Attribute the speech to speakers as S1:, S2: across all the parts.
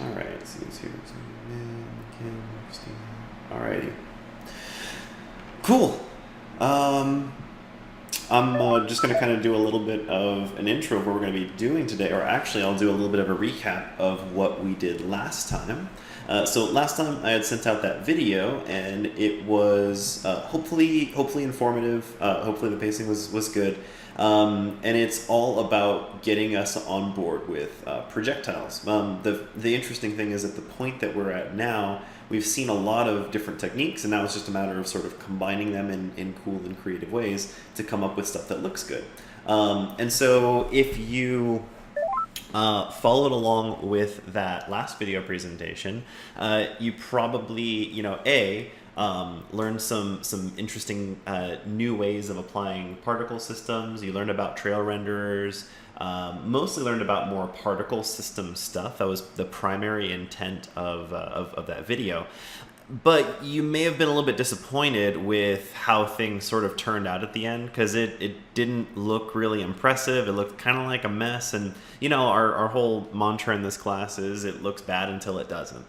S1: All right, let's see, alrighty. Cool. I'm just going to kind of do a little bit of an intro of what we're going to be doing today, or actually I'll do a little bit of a recap of what we did last time. So last time I had sent out that video, and it was hopefully informative. Hopefully the pacing was good, and it's all about getting us on board with projectiles. The interesting thing is at the point that we're at now, we've seen a lot of different techniques, and now it's just a matter of sort of combining them in cool and creative ways to come up with stuff that looks good. And so if you followed along with that last video presentation, you probably, learned some interesting new ways of applying particle systems. You learned about trail renderers, mostly learned about more particle system stuff. That was the primary intent of that video. But you may have been a little bit disappointed with how things sort of turned out at the end, because it didn't look really impressive. It looked kind of like a mess. And, our whole mantra in this class is it looks bad until it doesn't.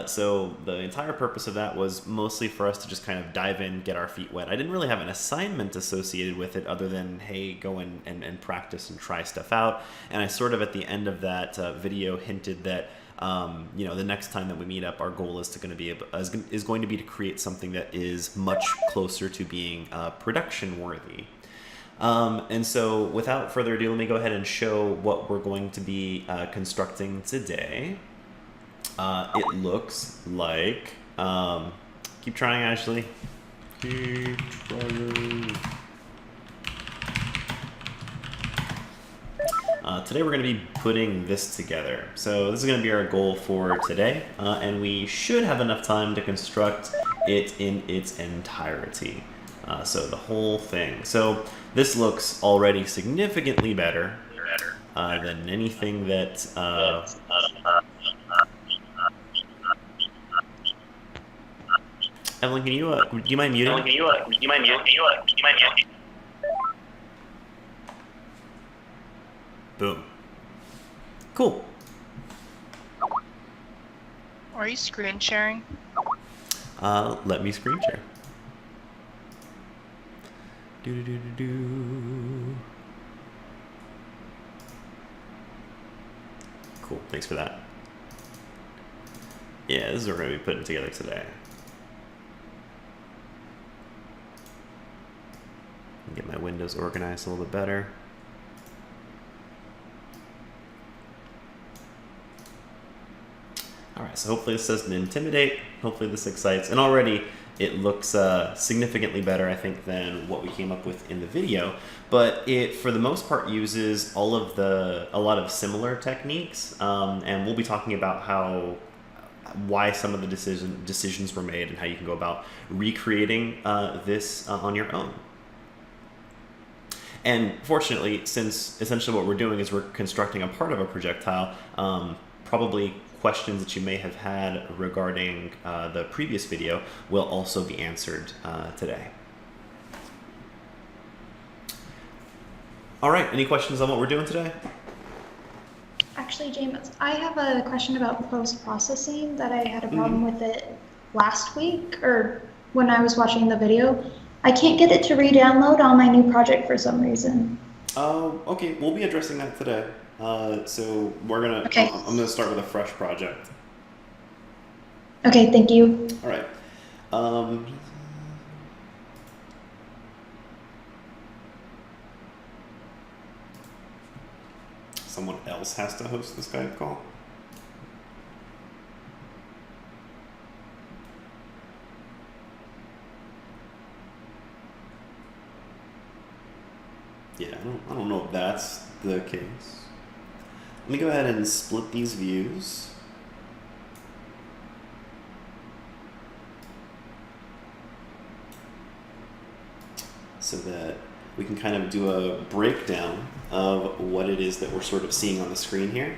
S1: So the entire purpose of that was mostly for us to just kind of dive in, get our feet wet. I didn't really have an assignment associated with it other than, hey, go and practice and try stuff out. And I sort of at the end of that video hinted that the next time that we meet up, our goal is going to be to create something that is much closer to being production worthy. And so without further ado, let me go ahead and show what we're going to be constructing today. It looks like, keep trying, Ashley. Keep trying. Today we're going to be putting this together. So this is going to be our goal for today, and we should have enough time to construct it in its entirety. So the whole thing. So this looks already significantly better than anything that... Evelyn, can you, do you mind muting? Boom. Cool.
S2: Are you screen sharing?
S1: Let me screen share. Do. Cool, thanks for that. Yeah, this is what we're going to be putting together today. Get my windows organized a little bit better. Alright, so hopefully this doesn't intimidate, hopefully this excites, and already it looks significantly better, I think, than what we came up with in the video, but it, for the most part, uses a lot of similar techniques, and we'll be talking about why some of the decisions were made and how you can go about recreating this on your own. And fortunately, since essentially what we're doing is we're constructing a part of a projectile, probably questions that you may have had regarding the previous video will also be answered today. All right, any questions on what we're doing today?
S3: Actually, James, I have a question about post-processing that I had a problem with it last week, or when I was watching the video. I can't get it to re-download on my new project for some reason.
S1: Okay, we'll be addressing that today. So I'm gonna start with a fresh project.
S3: Okay, thank you.
S1: All right. Someone else has to host the Skype call. Yeah, I don't know if that's the case. Let me go ahead and split these views. So that we can kind of do a breakdown of what it is that we're sort of seeing on the screen here.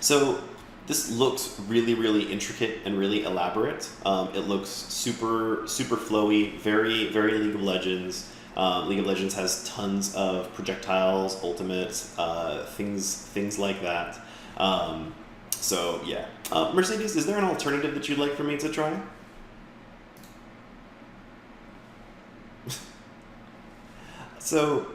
S1: So this looks really, really intricate and really elaborate. It looks super flowy, very, very League of Legends. League of Legends has tons of projectiles, ultimates, things like that. So yeah. Mercedes, is there an alternative that you'd like for me to try? So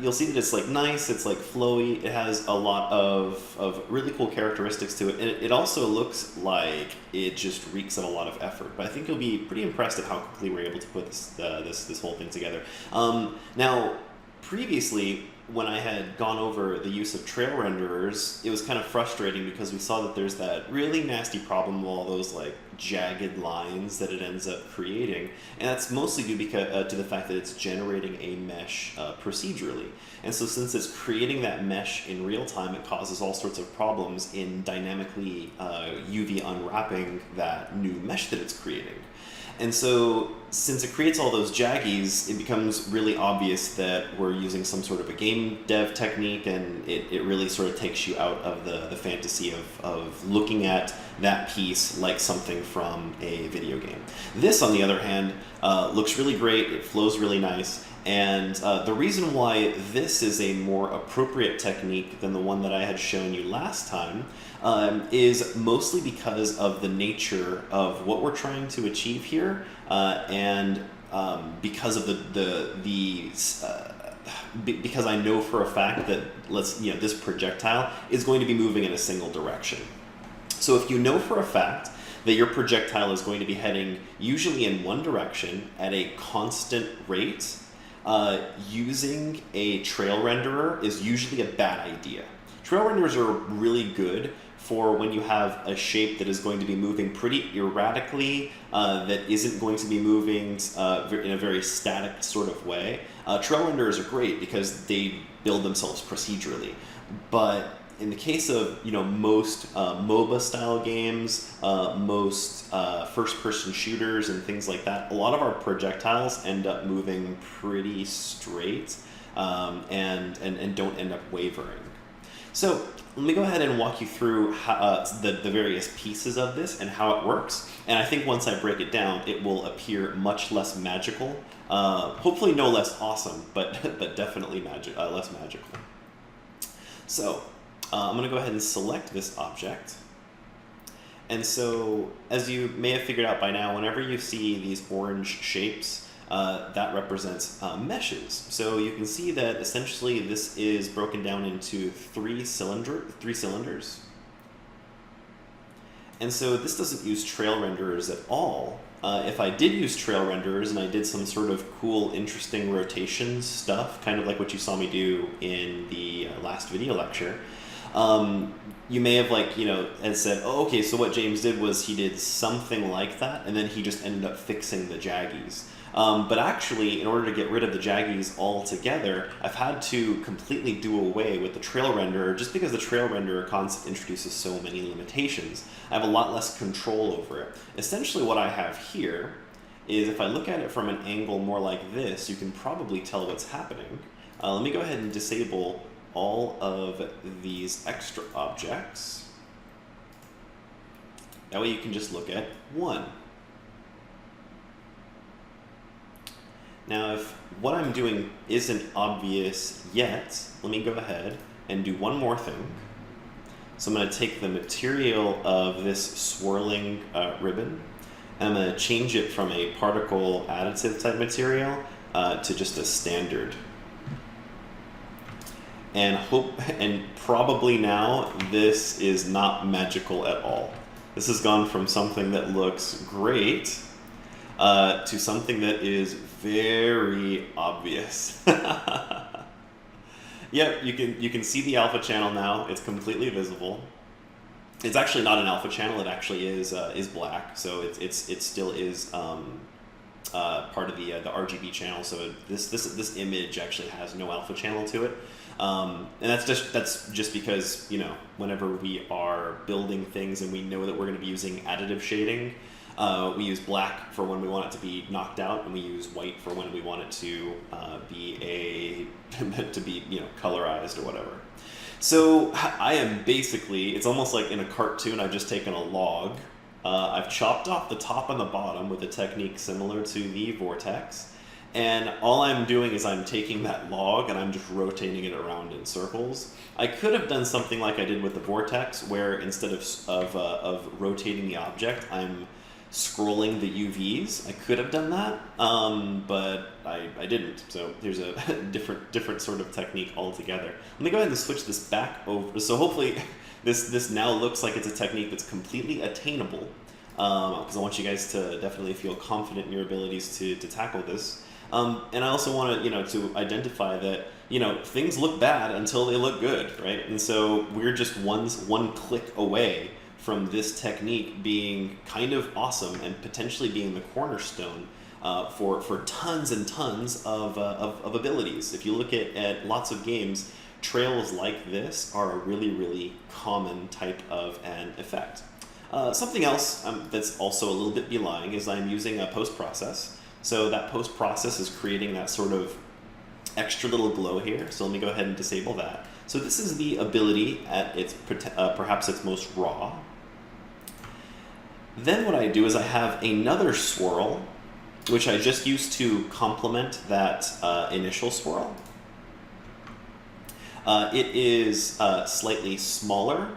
S1: you'll see that it's like nice, it's like flowy, it has a lot of really cool characteristics to it, and it also looks like it just reeks of a lot of effort. But I think you'll be pretty impressed at how quickly we're able to put this whole thing together. Now, previously, when I had gone over the use of trail renderers, it was kind of frustrating because we saw that there's that really nasty problem with all those like jagged lines that it ends up creating, and that's mostly due because to the fact that it's generating a mesh procedurally. And so since it's creating that mesh in real time, it causes all sorts of problems in dynamically UV unwrapping that new mesh that it's creating. And so, since it creates all those jaggies, it becomes really obvious that we're using some sort of a game dev technique, and it really sort of takes you out of the fantasy of looking at that piece like something from a video game. This, on the other hand, looks really great, it flows really nice, and the reason why this is a more appropriate technique than the one that I had shown you last time is mostly because of the nature of what we're trying to achieve here, and because of because I know for a fact that this projectile is going to be moving in a single direction. So if you know for a fact that your projectile is going to be heading usually in one direction at a constant rate, using a trail renderer is usually a bad idea. Trail renderers are really good for when you have a shape that is going to be moving pretty erratically, that isn't going to be moving in a very static sort of way. Trail renderers are great because they build themselves procedurally. But in the case of most MOBA style games, most first-person shooters and things like that, a lot of our projectiles end up moving pretty straight, and don't end up wavering. So let me go ahead and walk you through how, the various pieces of this and how it works. And I think once I break it down, it will appear much less magical. Hopefully no less awesome, but definitely less magical. So I'm going to go ahead and select this object. And so, as you may have figured out by now, whenever you see these orange shapes, that represents meshes. So you can see that essentially this is broken down into three cylinders. And so this doesn't use trail renderers at all. If I did use trail renderers and I did some sort of cool, interesting rotation stuff, kind of like what you saw me do in the last video lecture, you may have and said, oh, okay, so what James did was he did something like that, and then he just ended up fixing the jaggies. But actually, in order to get rid of the jaggies altogether, I've had to completely do away with the trail renderer just because the trail renderer concept introduces so many limitations. I have a lot less control over it. Essentially what I have here is, if I look at it from an angle more like this, you can probably tell what's happening. Let me go ahead and disable all of these extra objects. That way you can just look at one. Now, if what I'm doing isn't obvious yet, let me go ahead and do one more thing. So I'm going to take the material of this swirling ribbon, and I'm going to change it from a particle additive type material to just a standard. And probably now this is not magical at all. This has gone from something that looks great to something that is very obvious. Yep, you can see the alpha channel now. It's completely visible. It's actually not an alpha channel. It actually is black. So it still is part of the RGB channel. So this image actually has no alpha channel to it. And that's just because whenever we are building things and we know that we're going to be using additive shading, we use black for when we want it to be knocked out, and we use white for when we want it to be colorized or whatever. So I am basically, it's almost like in a cartoon. I've just taken a log, I've chopped off the top and the bottom with a technique similar to the vortex, And all I'm doing is I'm taking that log and I'm just rotating it around in circles. I could have done something like I did with the vortex, where instead of rotating the object, I'm scrolling the UVs. I could have done that, but I didn't. So here's a different sort of technique altogether. Let me go ahead and switch this back over. So hopefully this now looks like it's a technique that's completely attainable, because I want you guys to definitely feel confident in your abilities to tackle this. And I also want to, to identify that, things look bad until they look good, right? And so we're just one click away from this technique being kind of awesome and potentially being the cornerstone for tons and tons of abilities. If you look at lots of games, trails like this are a really, really common type of an effect. Something else that's also a little bit belying is I'm using a post-process. So that post-process is creating that sort of extra little glow here. So let me go ahead and disable that. So this is the ability at its perhaps its most raw. Then what I do is I have another swirl, which I just used to complement that initial swirl. It is slightly smaller,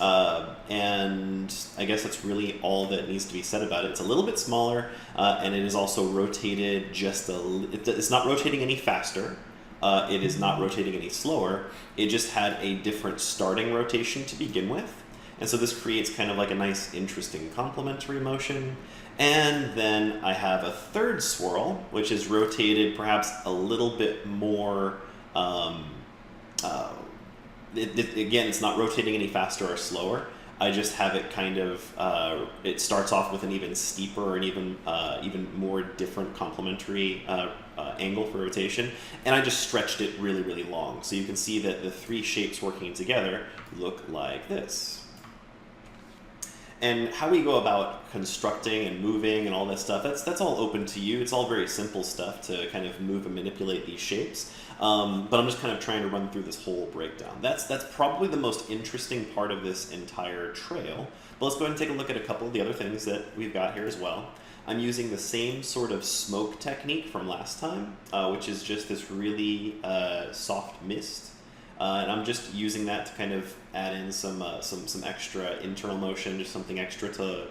S1: and I guess that's really all that needs to be said about it. It's a little bit smaller, and it is also rotated just it's not rotating any faster. It is not rotating any slower. It just had a different starting rotation to begin with. And so this creates kind of like a nice, interesting complementary motion. And then I have a third swirl, which is rotated perhaps a little bit more. Again, it's not rotating any faster or slower. I just have it kind of, it starts off with an even steeper and even more different complementary angle for rotation. And I just stretched it really, really long. So you can see that the three shapes working together look like this. And how we go about constructing and moving and all this stuff, that's all open to you. It's all very simple stuff to kind of move and manipulate these shapes. But I'm just kind of trying to run through this whole breakdown. That's probably the most interesting part of this entire trail. But let's go ahead and take a look at a couple of the other things that we've got here as well. I'm using the same sort of smoke technique from last time, which is just this really soft mist. And I'm just using that to kind of add in some extra internal motion, just something extra to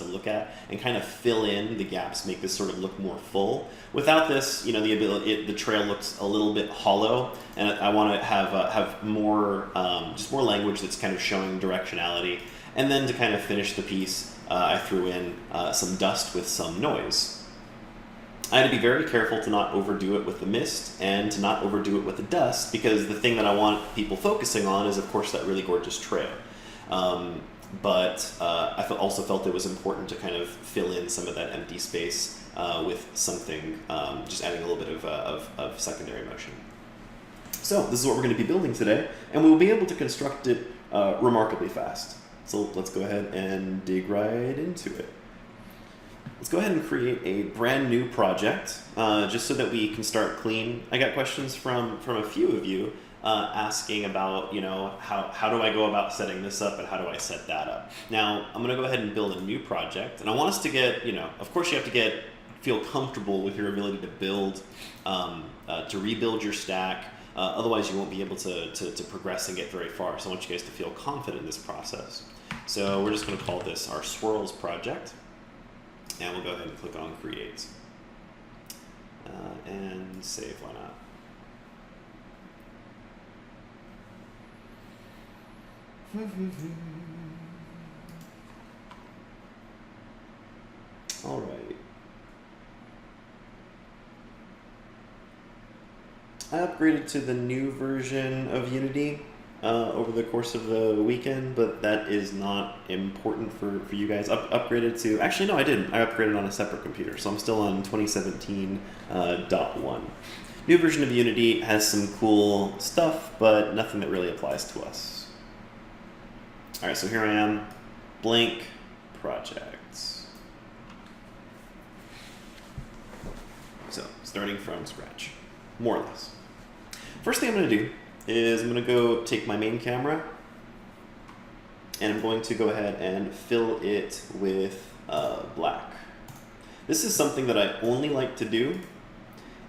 S1: look at, and kind of fill in the gaps, make this sort of look more full. Without this, the trail looks a little bit hollow, and I want to have more just more language that's kind of showing directionality. And then to kind of finish the piece, I threw in some dust with some noise. I had to be very careful to not overdo it with the mist and to not overdo it with the dust, because the thing that I want people focusing on is, of course, that really gorgeous trail. But I also felt it was important to kind of fill in some of that empty space with something, just adding a little bit of secondary motion. So this is what we're going to be building today, and we'll be able to construct it remarkably fast. So let's go ahead and dig right into it. Let's go ahead and create a brand new project, just so that we can start clean. I got questions from a few of you asking about, how do I go about setting this up and how do I set that up? Now, I'm going to go ahead and build a new project, and I want us to get, of course you have to feel comfortable with your ability to build, to rebuild your stack. Otherwise, you won't be able to progress and get very far. So I want you guys to feel confident in this process. So we're just going to call this our swirls project. And we'll go ahead and click on Create. And save, why not? All right. I upgraded to the new version of Unity over the course of the weekend, but that is not important for you guys. Upgraded to, actually no, I didn't. I upgraded on a separate computer, so I'm still on 2017.1. New version of Unity has some cool stuff, but nothing that really applies to us. All right, so here I am, blank projects. So starting from scratch, more or less. First thing I'm going to do is I'm going to go take my main camera and I'm going to go ahead and fill it with black. This is something that I only like to do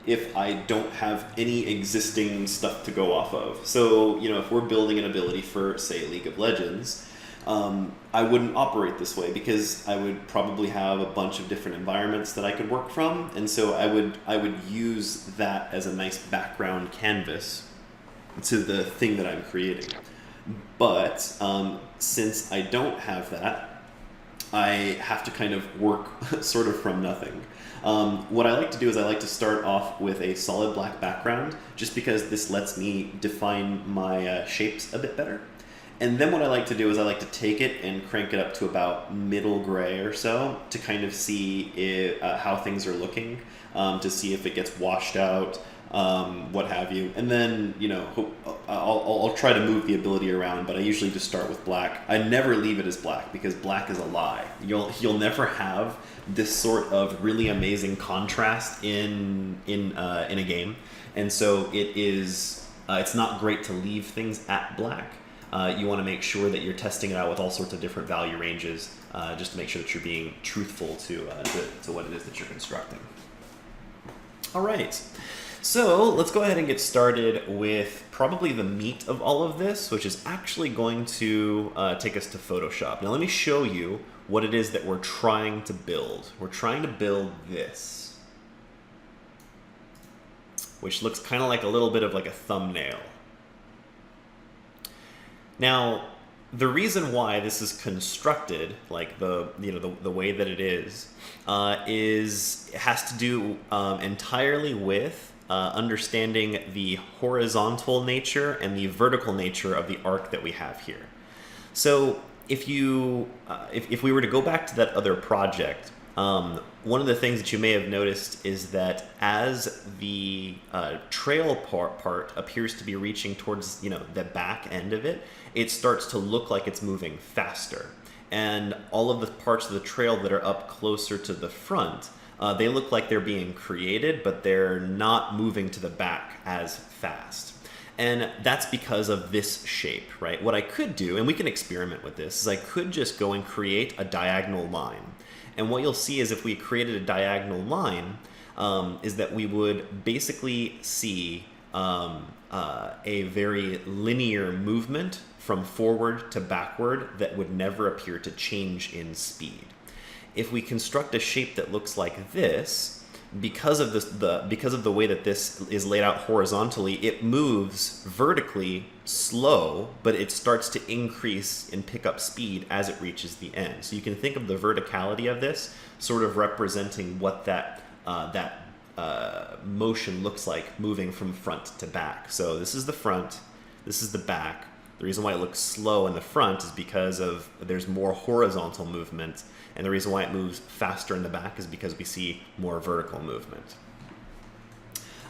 S1: if I don't have any existing stuff to go off of. So, you know, if we're building an ability for, say, League of Legends, I wouldn't operate this way because I would probably have a bunch of different environments that I could work from, and so I would use that as a nice background canvas to the thing that I'm creating. But since I don't have that, I have to kind of work sort of from nothing. What I like to do is I like to start off with a solid black background, just because this lets me define my shapes a bit better. And then what I like to do is I like to take it and crank it up to about middle gray or so to kind of see how things are looking, to see if it gets washed out, what have you. And then, you know, I'll try to move the ability around, but I usually just start with black. I never leave it as black because black is a lie. You'll never have this sort of really amazing contrast in a game, and so it's not great to leave things at black. You want to make sure that you're testing it out with all sorts of different value ranges, just to make sure that you're being truthful to what it is that you're constructing. All right. So let's go ahead and get started with probably the meat of all of this, which is actually going to take us to Photoshop. Now let me show you what it is that we're trying to build. We're trying to build this, which looks kind of like a little bit of like a thumbnail. Now, the reason why this is constructed like the way that it is it has to do entirely with understanding the horizontal nature and the vertical nature of the arc that we have here. So if we were to go back to that other project, one of the things that you may have noticed is that as the trail part appears to be reaching towards the back end of it, it starts to look like it's moving faster. And all of the parts of the trail that are up closer to the front, they look like they're being created, but they're not moving to the back as fast. And that's because of this shape, right? What I could do, and we can experiment with this, is I could just go and create a diagonal line. And what you'll see is if we created a diagonal line, is that we would basically see a very linear movement from forward to backward that would never appear to change in speed. If we construct a shape that looks like this, because of the way that this is laid out horizontally, it moves vertically slow, but it starts to increase and pick up speed as it reaches the end. So you can think of the verticality of this sort of representing what that motion looks like moving from front to back. So this is the front, this is the back. The reason why it looks slow in the front is because there's more horizontal movement, and the reason why it moves faster in the back is because we see more vertical movement.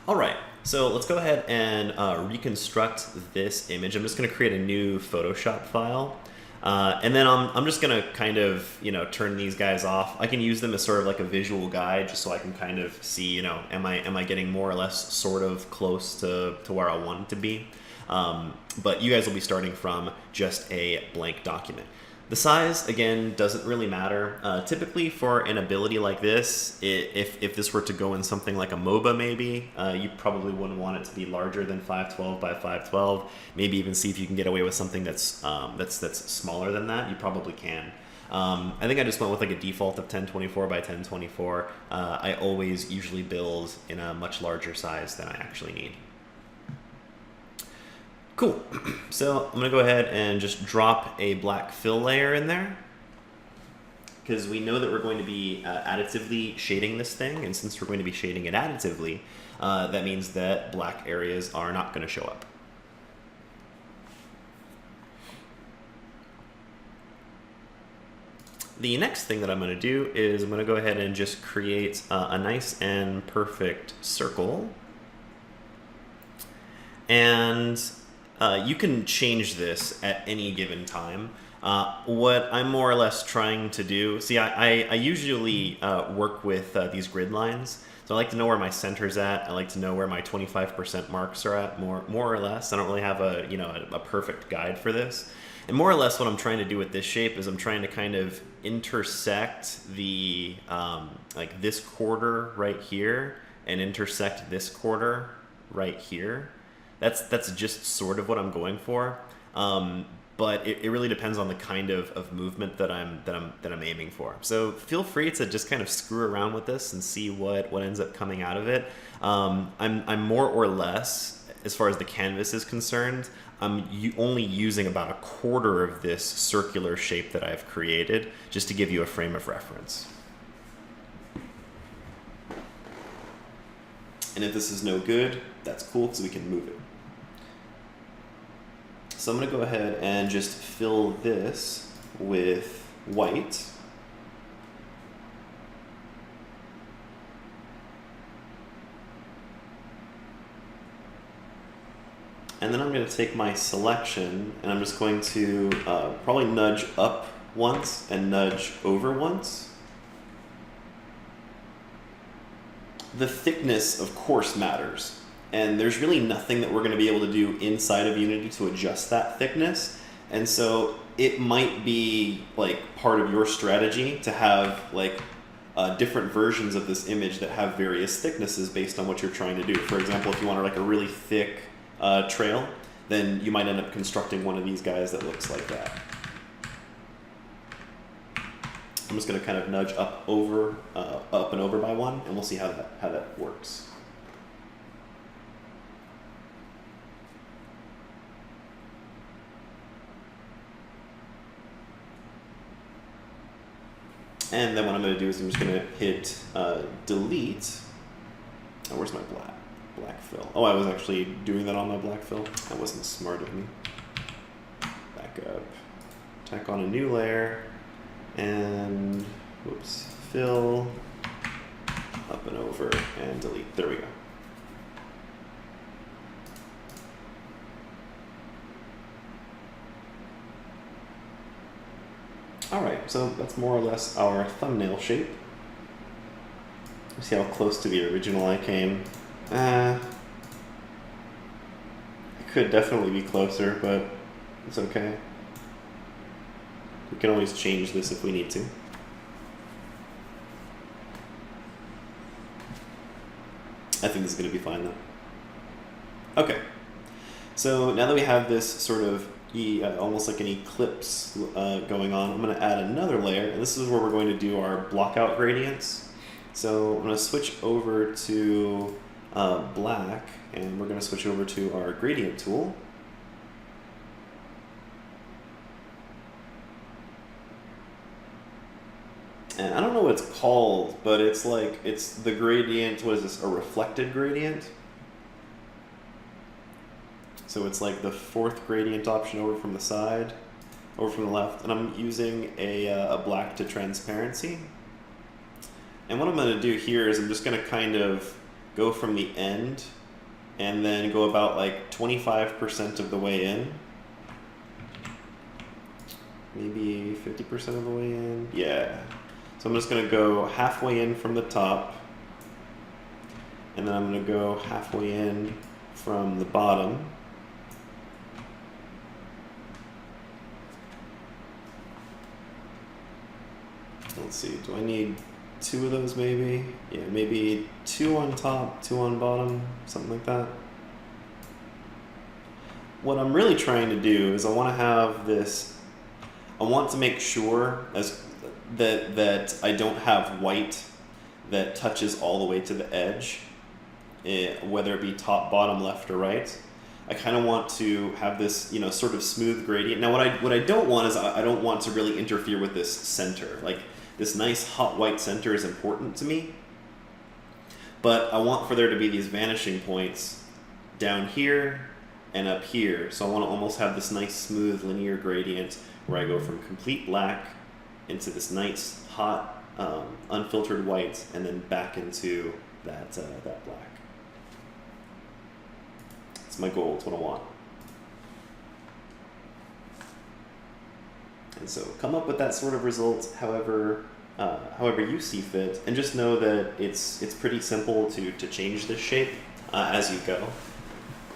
S1: All right, so let's go ahead and reconstruct this image. I'm just going to create a new Photoshop file, and then I'm just going to kind of turn these guys off. I can use them as sort of like a visual guide, just so I can kind of see am I getting more or less sort of close to where I want it to be. But you guys will be starting from just a blank document. The size, again, doesn't really matter. Typically for an ability like this, if this were to go in something like a MOBA maybe, you probably wouldn't want it to be larger than 512 by 512. Maybe even see if you can get away with something that's smaller than that. You probably can. I think I just went with like a default of 1024 by 1024. I always usually build in a much larger size than I actually need. Cool. So I'm going to go ahead and just drop a black fill layer in there, because we know that we're going to be additively shading this thing, and since we're going to be shading it additively, that means that black areas are not going to show up. The next thing that I'm going to do is I'm going to go ahead and just create a nice and perfect circle, and you can change this at any given time. What I'm more or less trying to do, see, I usually work with these grid lines. So I like to know where my center's at. I like to know where my 25% marks are at, more or less. I don't really have a perfect guide for this. And more or less what I'm trying to do with this shape is I'm trying to kind of intersect the like this quarter right here and intersect this quarter right here. That's just sort of what I'm going for. But it really depends on the kind of movement that I'm aiming for. So feel free to just kind of screw around with this and see what ends up coming out of it. I'm more or less, as far as the canvas is concerned, I'm only using about a quarter of this circular shape that I've created, just to give you a frame of reference. And if this is no good, that's cool, because we can move it. So I'm going to go ahead and just fill this with white. And then I'm going to take my selection, and I'm just going to probably nudge up once and nudge over once. The thickness, of course, matters. And there's really nothing that we're going to be able to do inside of Unity to adjust that thickness. And so it might be like part of your strategy to have like different versions of this image that have various thicknesses based on what you're trying to do. For example, if you want like a really thick trail, then you might end up constructing one of these guys that looks like that. I'm just going to kind of nudge up and over by one, and we'll see how that works. And then what I'm going to do is I'm just going to hit delete. Oh, where's my black fill? Oh, I was actually doing that on my black fill. That wasn't smart of me. Back up. Tack on a new layer. And, whoops, fill, up and over, and delete. There we go. Alright, so that's more or less our thumbnail shape. See how close to the original I came. I could definitely be closer, but it's okay. We can always change this if we need to. I think this is going to be fine though. Okay, so now that we have this sort of almost like an eclipse going on, I'm going to add another layer, and this is where we're going to do our blockout gradients. So I'm going to switch over to black, and we're going to switch over to our gradient tool. And I don't know what it's called, but it's like, it's the gradient, what is this, a reflected gradient? So it's like the fourth gradient option over from the side, over from the left, and I'm using a black to transparency. And what I'm going to do here is I'm just going to kind of go from the end and then go about like 25% of the way in. Maybe 50% of the way in. Yeah. So I'm just going to go halfway in from the top, and then I'm going to go halfway in from the bottom. Let's see, do I need 2 of those maybe? Yeah, maybe 2 on top, 2 on bottom, something like that. What I'm really trying to do is I want to have this, I want to make sure that I don't have white that touches all the way to the edge, whether it be top, bottom, left, or right. I kind of want to have this, sort of smooth gradient. Now, what I don't want is I don't want to really interfere with this center. Like, this nice hot white center is important to me, but I want for there to be these vanishing points down here and up here. So I want to almost have this nice smooth linear gradient where I go from complete black into this nice hot unfiltered white, and then back into that black. It's my goal. It's what I want. And so come up with that sort of result however you see fit, and just know that it's pretty simple to change this shape as you go.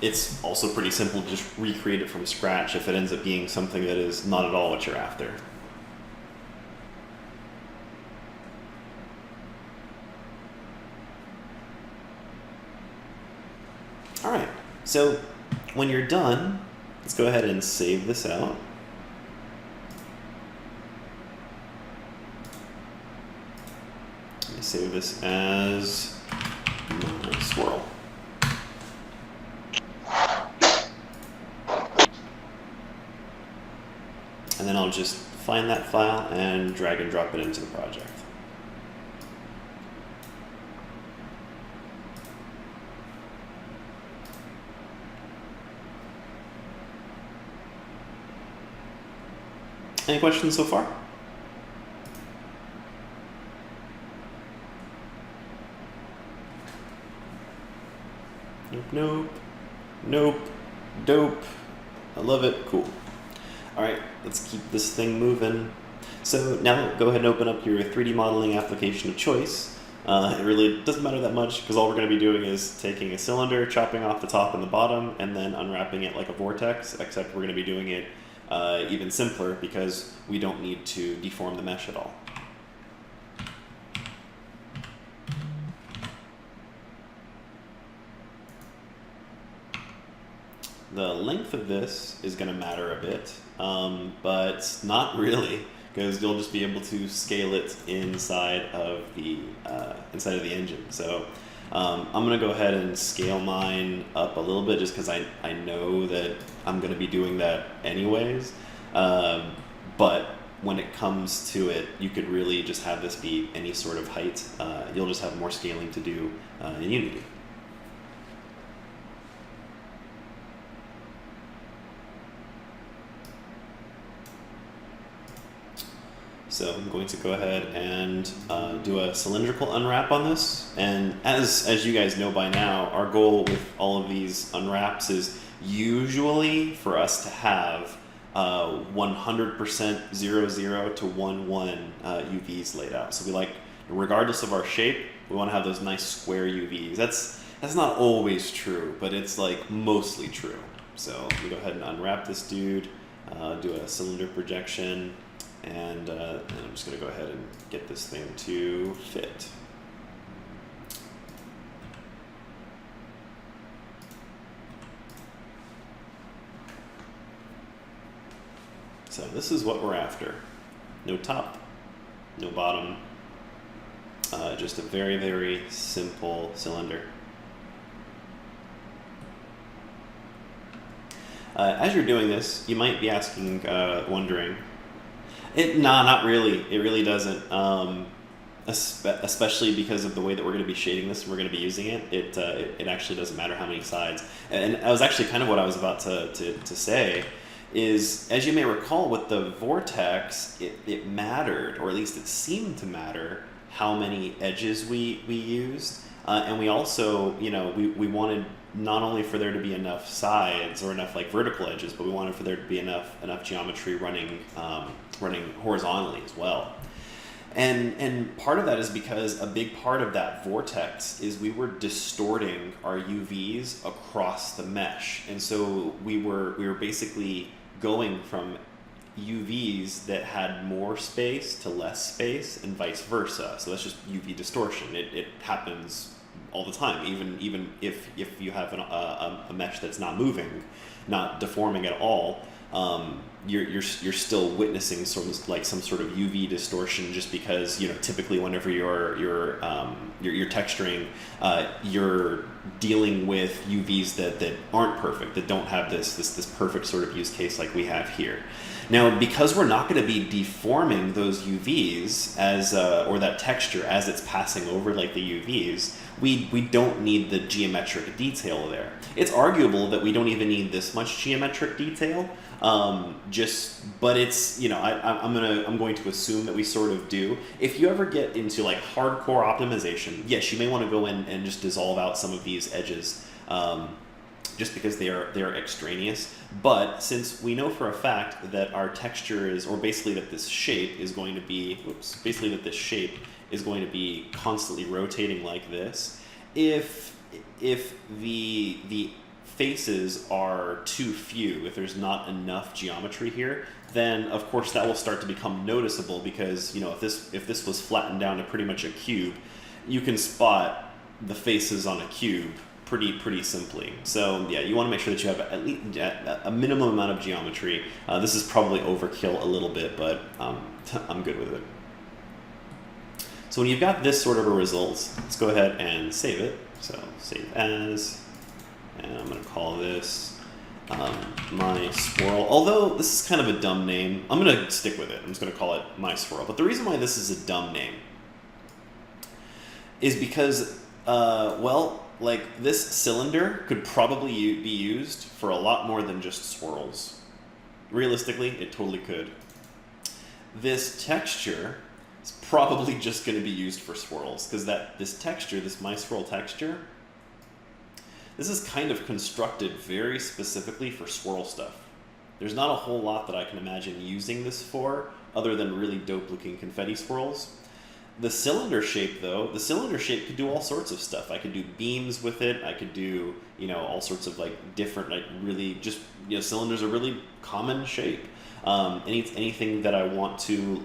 S1: It's also pretty simple to just recreate it from scratch if it ends up being something that is not at all what you're after. So when you're done, let's go ahead and save this out. Let me save this as swirl. And then I'll just find that file and drag and drop it into the project. Any questions so far? Nope, nope, nope, dope. I love it, cool. All right, let's keep this thing moving. So now go ahead and open up your 3D modeling application of choice. It really doesn't matter that much because all we're going to be doing is taking a cylinder, chopping off the top and the bottom, and then unwrapping it like a vortex, except we're going to be doing it even simpler because we don't need to deform the mesh at all. The length of this is going to matter a bit, but not really, because you'll just be able to scale it inside of the engine. So I'm going to go ahead and scale mine up a little bit just because I know that I'm going to be doing that anyways. But when it comes to it, you could really just have this be any sort of height. You'll just have more scaling to do in Unity. So I'm going to go ahead and do a cylindrical unwrap on this. And as you guys know by now, our goal with all of these unwraps is usually for us to have 100% 00 to 11 UVs laid out. So we like, regardless of our shape, we want to have those nice square UVs. That's not always true, but it's like mostly true. So we go ahead and unwrap this dude, do a cylinder projection. And I'm just going to go ahead and get this thing to fit. So this is what we're after. No top, no bottom, just a very, very simple cylinder. As you're doing this, you might be asking, wondering, nah, not really. It really doesn't. Especially because of the way that we're going to be shading this and we're going to be using it. It actually doesn't matter how many sides. And that was actually kind of what I was about to say. Is, as you may recall, with the vortex, it mattered, or at least it seemed to matter, how many edges we used. And we also, we wanted not only for there to be enough sides or enough like vertical edges, but we wanted for there to be enough geometry running horizontally as well. And part of that is because a big part of that vortex is we were distorting our UVs across the mesh. And so we were basically going from UVs that had more space to less space and vice versa. So that's just UV distortion. It happens all the time, even if you have a mesh that's not moving, not deforming at all. You're still witnessing some sort of UV distortion, just because typically whenever you're texturing, you're dealing with UVs that aren't perfect, that don't have this perfect sort of use case like we have here. Now, because we're not going to be deforming those UVs or that texture as it's passing over like the UVs, we don't need the geometric detail there. It's arguable that we don't even need this much geometric detail, but it's, I'm going to assume that we sort of do. If you ever get into like hardcore optimization, yes, you may want to go in and just dissolve out some of these edges, just because they are extraneous. But since we know for a fact that our texture is, or basically that this shape is going to be, constantly rotating like this, if the faces are too few, if there's not enough geometry here, then of course that will start to become noticeable, because if this was flattened down to pretty much a cube, you can spot the faces on a cube pretty simply. So yeah, you want to make sure that you have at least a minimum amount of geometry. This is probably overkill a little bit, but I'm good with it. So when you've got this sort of a result, let's go ahead and save it. So save as, and I'm going to call this my swirl. Although this is kind of a dumb name, I'm going to stick with it. I'm just going to call it my swirl. But the reason why this is a dumb name is because, well, like this cylinder could probably be used for a lot more than just swirls. Realistically, it totally could. This texture is probably just going to be used for swirls because this texture, this my swirl texture, this is kind of constructed very specifically for swirl stuff. There's not a whole lot that I can imagine using this for other than really dope looking confetti swirls. The cylinder shape though, the cylinder shape could do all sorts of stuff. I could do beams with it. I could do, you know, all sorts of like different, like really just, you know, cylinders are really common shape. Anything that I want to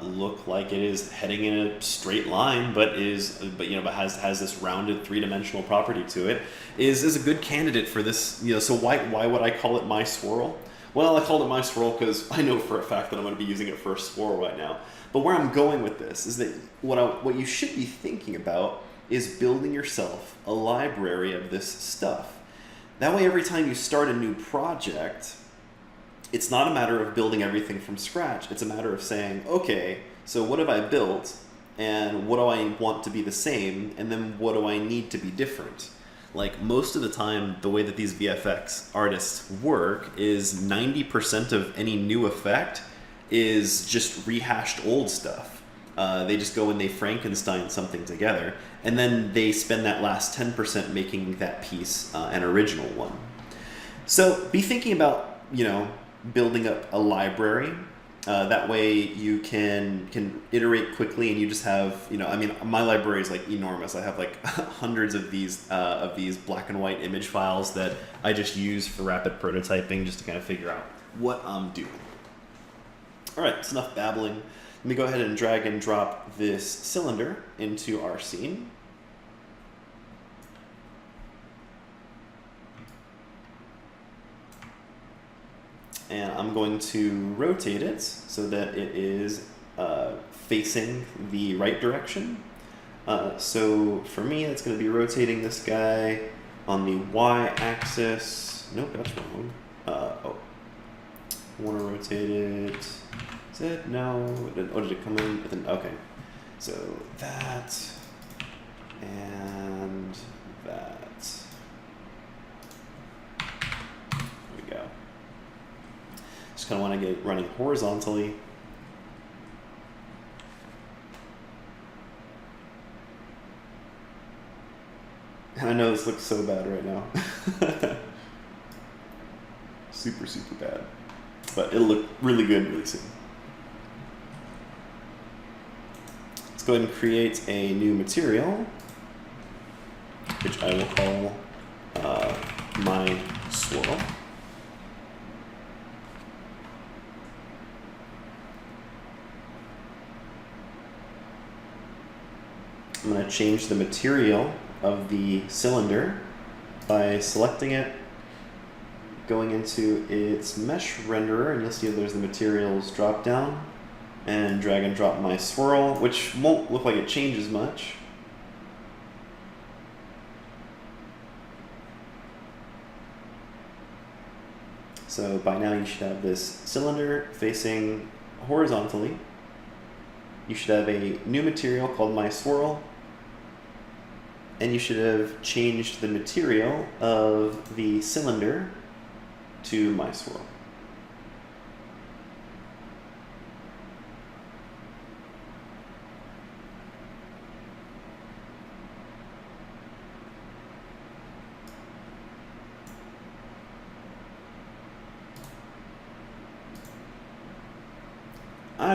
S1: look like it is heading in a straight line, but has this rounded three-dimensional property to it, is a good candidate for this. You know, so why would I call it my swirl? Well, I called it my swirl because I know for a fact that I'm going to be using it for a swirl right now. But where I'm going with this is that what you should be thinking about is building yourself a library of this stuff. That way, every time you start a new project, it's not a matter of building everything from scratch. It's a matter of saying, okay, so what have I built, and what do I want to be the same, and then what do I need to be different? Like most of the time, the way that these VFX artists work is 90% of any new effect is just rehashed old stuff. They just go and they Frankenstein something together, and then they spend that last 10% making that piece an original one. So be thinking about, you know, building up a library. That way you can iterate quickly, and you just have, you know, I mean, my library is like enormous. I have like hundreds of these black and white image files that I just use for rapid prototyping, just to kind of figure out what I'm doing. All right, it's enough babbling. Let me go ahead and drag and drop this cylinder into our scene. And I'm going to rotate it so that it is facing the right direction. So for me, it's going to be rotating this guy on the y-axis. Nope, that's wrong. I want to rotate it. Is it? No. Oh, did it come in? Okay. So that and that. There we go. Just kind of want to get it running horizontally. And I know this looks so bad right now. Super, super bad. But it'll look really good really soon. Let's go ahead and create a new material, which I will call my swirl. I'm going to change the material of the cylinder by selecting it, going into its mesh renderer, and you'll see there's the materials drop down, and drag and drop my swirl, which won't look like it changes much. So by now you should have this cylinder facing horizontally. You should have a new material called my swirl, and you should have changed the material of the cylinder to my swirl.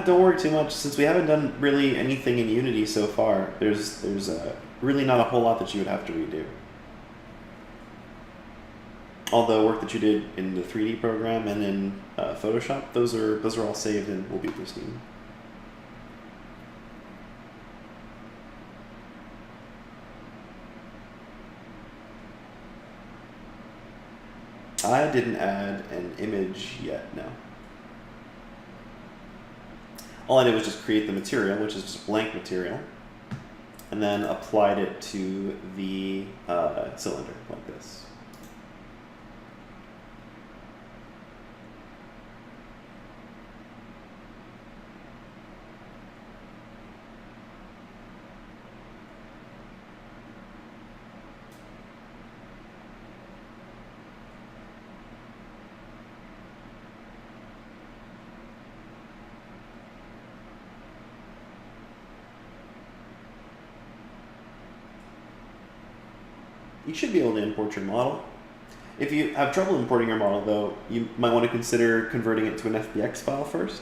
S1: Don't worry too much, since we haven't done really anything in Unity so far. There's really not a whole lot that you would have to redo. All the work that you did in the 3D program and in Photoshop, those are all saved and will be pristine. didn't add an image yet, no. All I did was just create the material, which is just blank material, and then applied it to the cylinder like this. You should be able to import your model. If you have trouble importing your model, though, you might want to consider converting it to an FBX file first.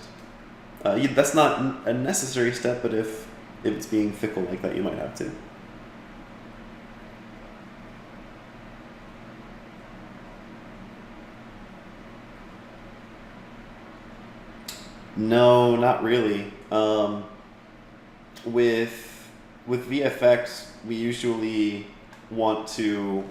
S1: That's not a necessary step, but if it's being fickle like that, you might have to. No, not really. With VFX, we usually want to,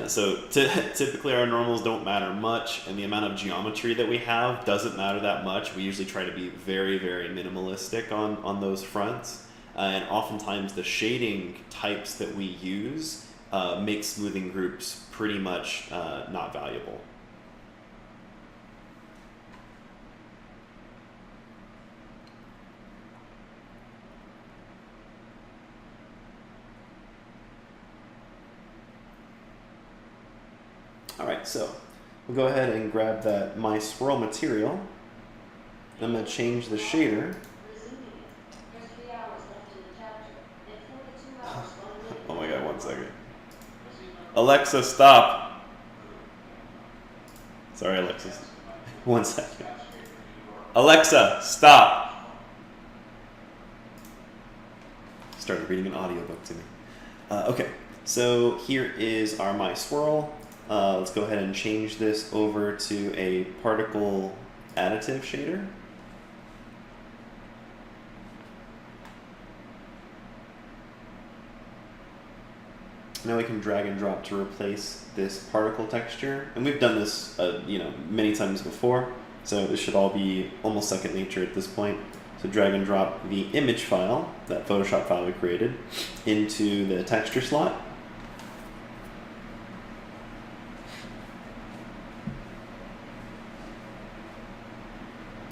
S1: so typically our normals don't matter much, and the amount of geometry that we have doesn't matter that much. We usually try to be very, very minimalistic on those fronts, and oftentimes the shading types that we use make smoothing groups pretty much not valuable. Alright, so we'll go ahead and grab that My Swirl material. I'm going to change the shader. Oh my god, 1 second. Alexa, stop! Sorry, Alexa. 1 second. Alexa, stop! Started reading an audiobook to me. Okay, so here is our My Swirl. Let's go ahead and change this over to a particle additive shader. Now we can drag and drop to replace this particle texture, and we've done this many times before, so this should all be almost second nature at this point. So drag and drop the image file, that Photoshop file we created, into the texture slot.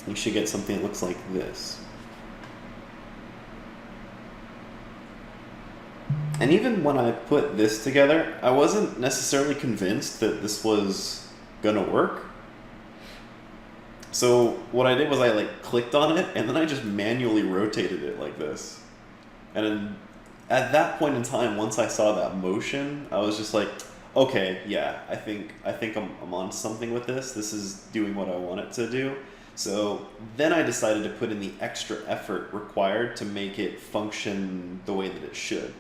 S1: You should get something that looks like this. And even when I put this together, I wasn't necessarily convinced that this was gonna work. So what I did was I clicked on it, and then I just manually rotated it like this. And then at that point in time, once I saw that motion, I was just like, okay, yeah, I think I'm on something with this. This is doing what I want it to do. So then I decided to put in the extra effort required to make it function the way that it should.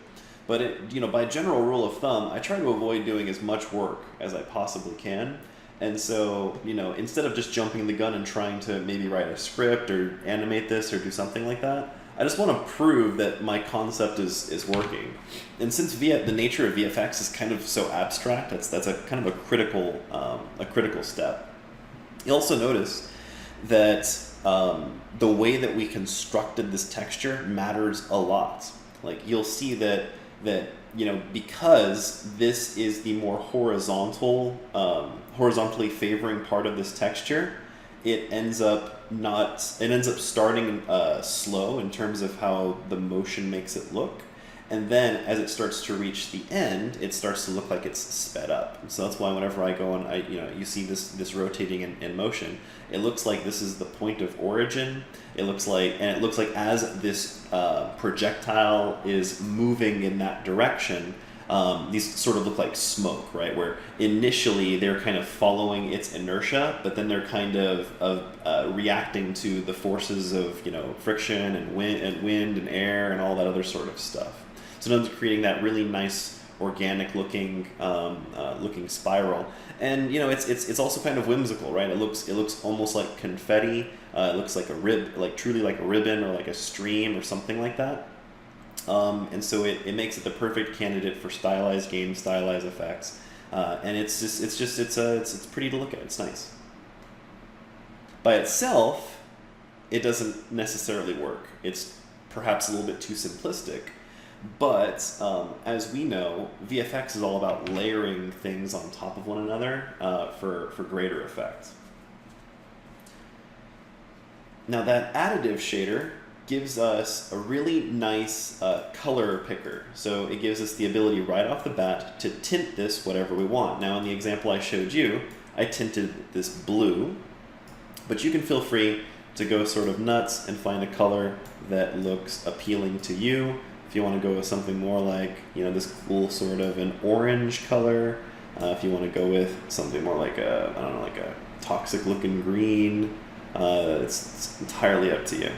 S1: But by general rule of thumb, I try to avoid doing as much work as I possibly can. And so, instead of just jumping the gun and trying to maybe write a script or animate this or do something like that, I just want to prove that my concept is working. And since the nature of VFX is kind of so abstract, that's a kind of a critical step. You'll also notice that the way that we constructed this texture matters a lot. You'll see that because this is the more horizontally favoring part of this texture, it ends up starting slow in terms of how the motion makes it look. And then as it starts to reach the end, it starts to look like it's sped up. So that's why whenever I go on, you see this rotating in motion. It looks like this is the point of origin. It looks like as this projectile is moving in that direction, these sort of look like smoke, right? Where initially they're kind of following its inertia, but then they're kind of reacting to the forces of friction and wind and air and all that other sort of stuff. So now it's creating that really nice organic looking spiral, and it's also kind of whimsical, right? It looks almost like confetti. It looks like truly like a ribbon or like a stream or something like that. And so it makes it the perfect candidate for stylized games, stylized effects. And it's pretty to look at. It's nice. By itself, it doesn't necessarily work. It's perhaps a little bit too simplistic, but as we know, VFX is all about layering things on top of one another for greater effect. Now that additive shader gives us a really nice color picker. So it gives us the ability right off the bat to tint this whatever we want. Now in the example I showed you, I tinted this blue, but you can feel free to go sort of nuts and find a color that looks appealing to you. If you want to go with something more like, this cool sort of an orange color, if you want to go with something more like like a toxic looking green, it's entirely up to you.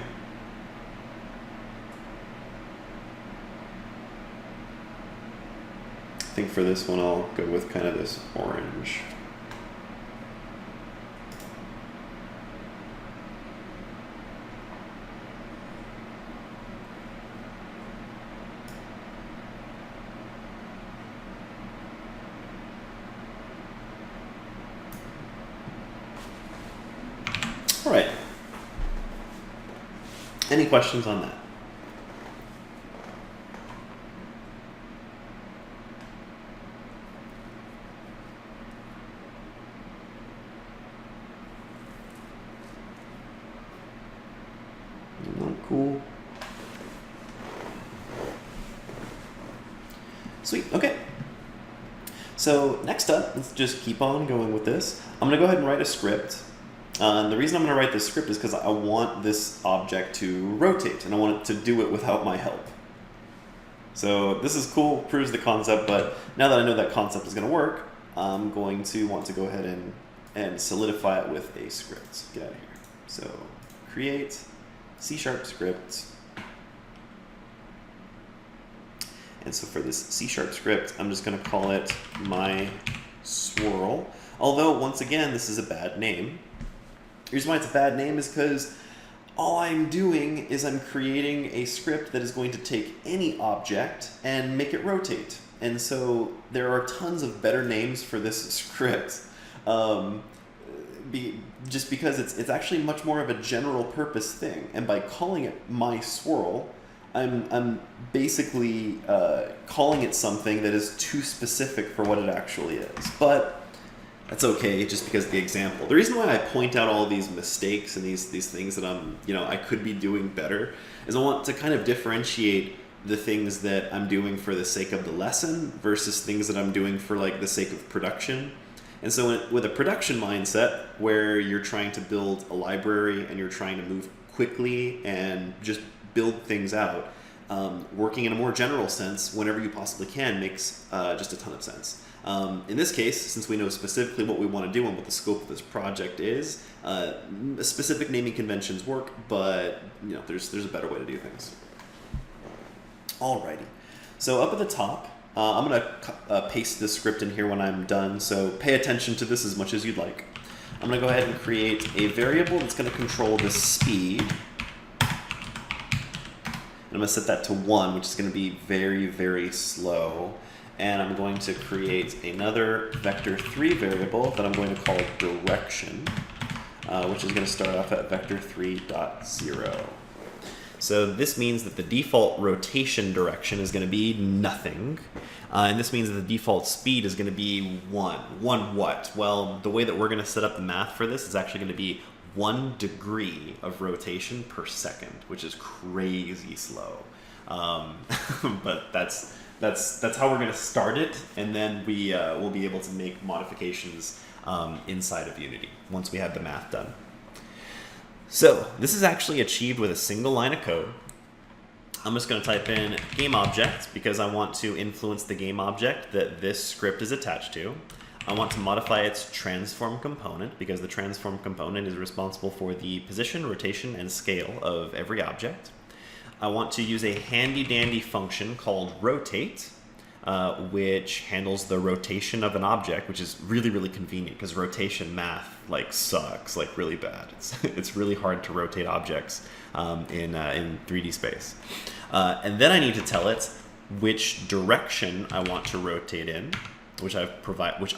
S1: I think for this one I'll go with kind of this orange. All right. Any questions on that? Not cool. Sweet. Okay. So next up, let's just keep on going with this. I'm going to go ahead and write a script. And the reason I'm going to write this script is because I want this object to rotate, and I want it to do it without my help. So this is cool, proves the concept, but now that I know that concept is going to work, I'm going to want to go ahead and solidify it with a script. Get out of here. So create C# script. And so for this C# script, I'm just going to call it my swirl. Although, once again, this is a bad name. The reason why it's a bad name is because all I'm doing is I'm creating a script that is going to take any object and make it rotate. And so there are tons of better names for this script, just because it's actually much more of a general purpose thing. And by calling it my swirl, I'm basically calling it something that is too specific for what it actually is. But that's okay, just because of the example. The reason why I point out all these mistakes and these things that I could be doing better is I want to kind of differentiate the things that I'm doing for the sake of the lesson versus things that I'm doing for like the sake of production. And so with a production mindset where you're trying to build a library and you're trying to move quickly and just build things out, working in a more general sense whenever you possibly can makes just a ton of sense. In this case, since we know specifically what we want to do and what the scope of this project is, specific naming conventions work, but there's a better way to do things. Alrighty, so up at the top, I'm going to paste this script in here when I'm done, so pay attention to this as much as you'd like. I'm going to go ahead and create a variable that's going to control the speed. And I'm going to set that to 1, which is going to be very, very slow. And I'm going to create another vector3 variable that I'm going to call direction, which is going to start off at vector3.0. So this means that the default rotation direction is going to be nothing. And this means that the default speed is going to be 1. 1 what? Well, the way that we're going to set up the math for this is actually going to be 1 degree of rotation per second, which is crazy slow. But that's how we're going to start it, and then we'll be able to make modifications inside of Unity once we have the math done. So this is actually achieved with a single line of code. I'm just going to type in game object because I want to influence the game object that this script is attached to. I want to modify its transform component because the transform component is responsible for the position, rotation, and scale of every object. I want to use a handy-dandy function called rotate, which handles the rotation of an object, which is really, really convenient because rotation math sucks really bad. It's really hard to rotate objects in 3D space. And then I need to tell it which direction I want to rotate in. which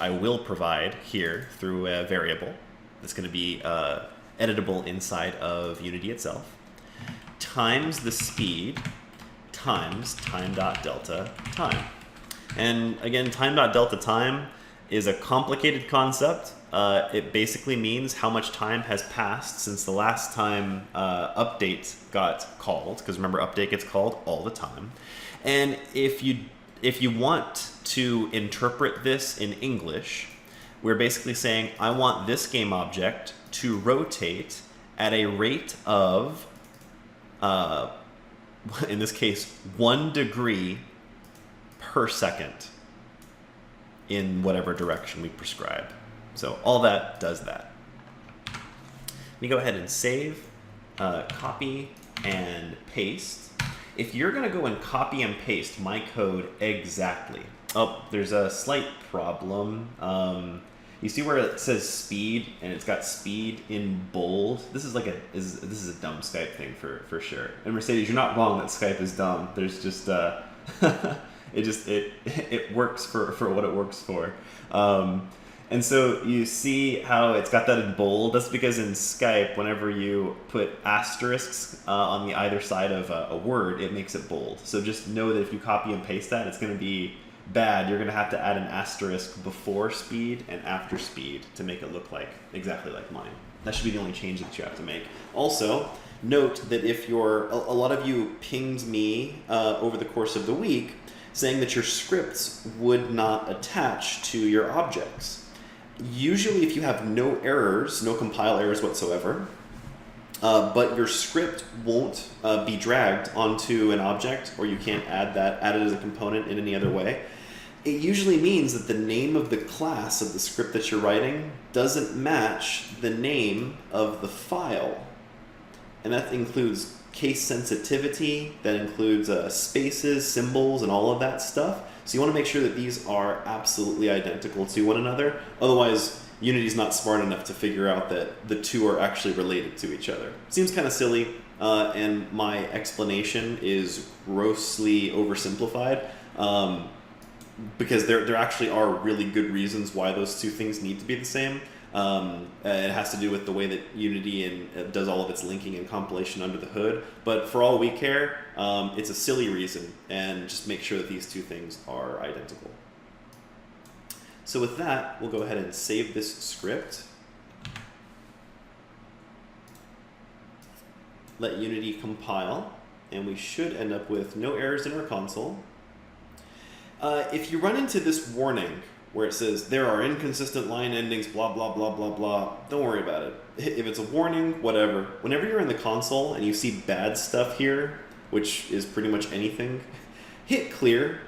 S1: I will provide here through a variable that's going to be editable inside of Unity itself, times the speed times time.delta time. And again, time.delta time is a complicated concept. It basically means how much time has passed since the last time update got called, because remember, update gets called all the time. And if you want to interpret this in English, we're basically saying, I want this game object to rotate at a rate of, in this case, 1 degree per second in whatever direction we prescribe. So all that does that. Let me go ahead and save, copy, and paste. If you're going to go and copy and paste my code exactly, oh, there's a slight problem. You see where it says speed and it's got speed in bold? This is like this is a dumb Skype thing for sure. And Mercedes, you're not wrong that Skype is dumb. There's just it works for what it works for. And so you see how it's got that in bold. That's because in Skype, whenever you put asterisks on the either side of a word, it makes it bold. So just know that if you copy and paste that, it's going to be bad. You're going to have to add an asterisk before speed and after speed to make it look like exactly like mine. That should be the only change that you have to make. Also, note that if a lot of you pinged me over the course of the week saying that your scripts would not attach to your objects. Usually if you have no errors, no compile errors whatsoever, but your script won't be dragged onto an object, or you can't add it as a component in any other way, it usually means that the name of the class of the script that you're writing doesn't match the name of the file. And that includes case sensitivity, that includes spaces, symbols, and all of that stuff. So you want to make sure that these are absolutely identical to one another. Otherwise, Unity's not smart enough to figure out that the two are actually related to each other. Seems kind of silly, and my explanation is grossly oversimplified, because there actually are really good reasons why those two things need to be the same. It has to do with the way that Unity does all of its linking and compilation under the hood. But for all we care, it's a silly reason, and just make sure that these two things are identical. So with that, we'll go ahead and save this script. Let Unity compile, and we should end up with no errors in our console. If you run into this warning where it says, there are inconsistent line endings, blah, blah, blah, blah, blah, don't worry about it. If it's a warning, whatever. Whenever you're in the console and you see bad stuff here, which is pretty much anything, hit clear,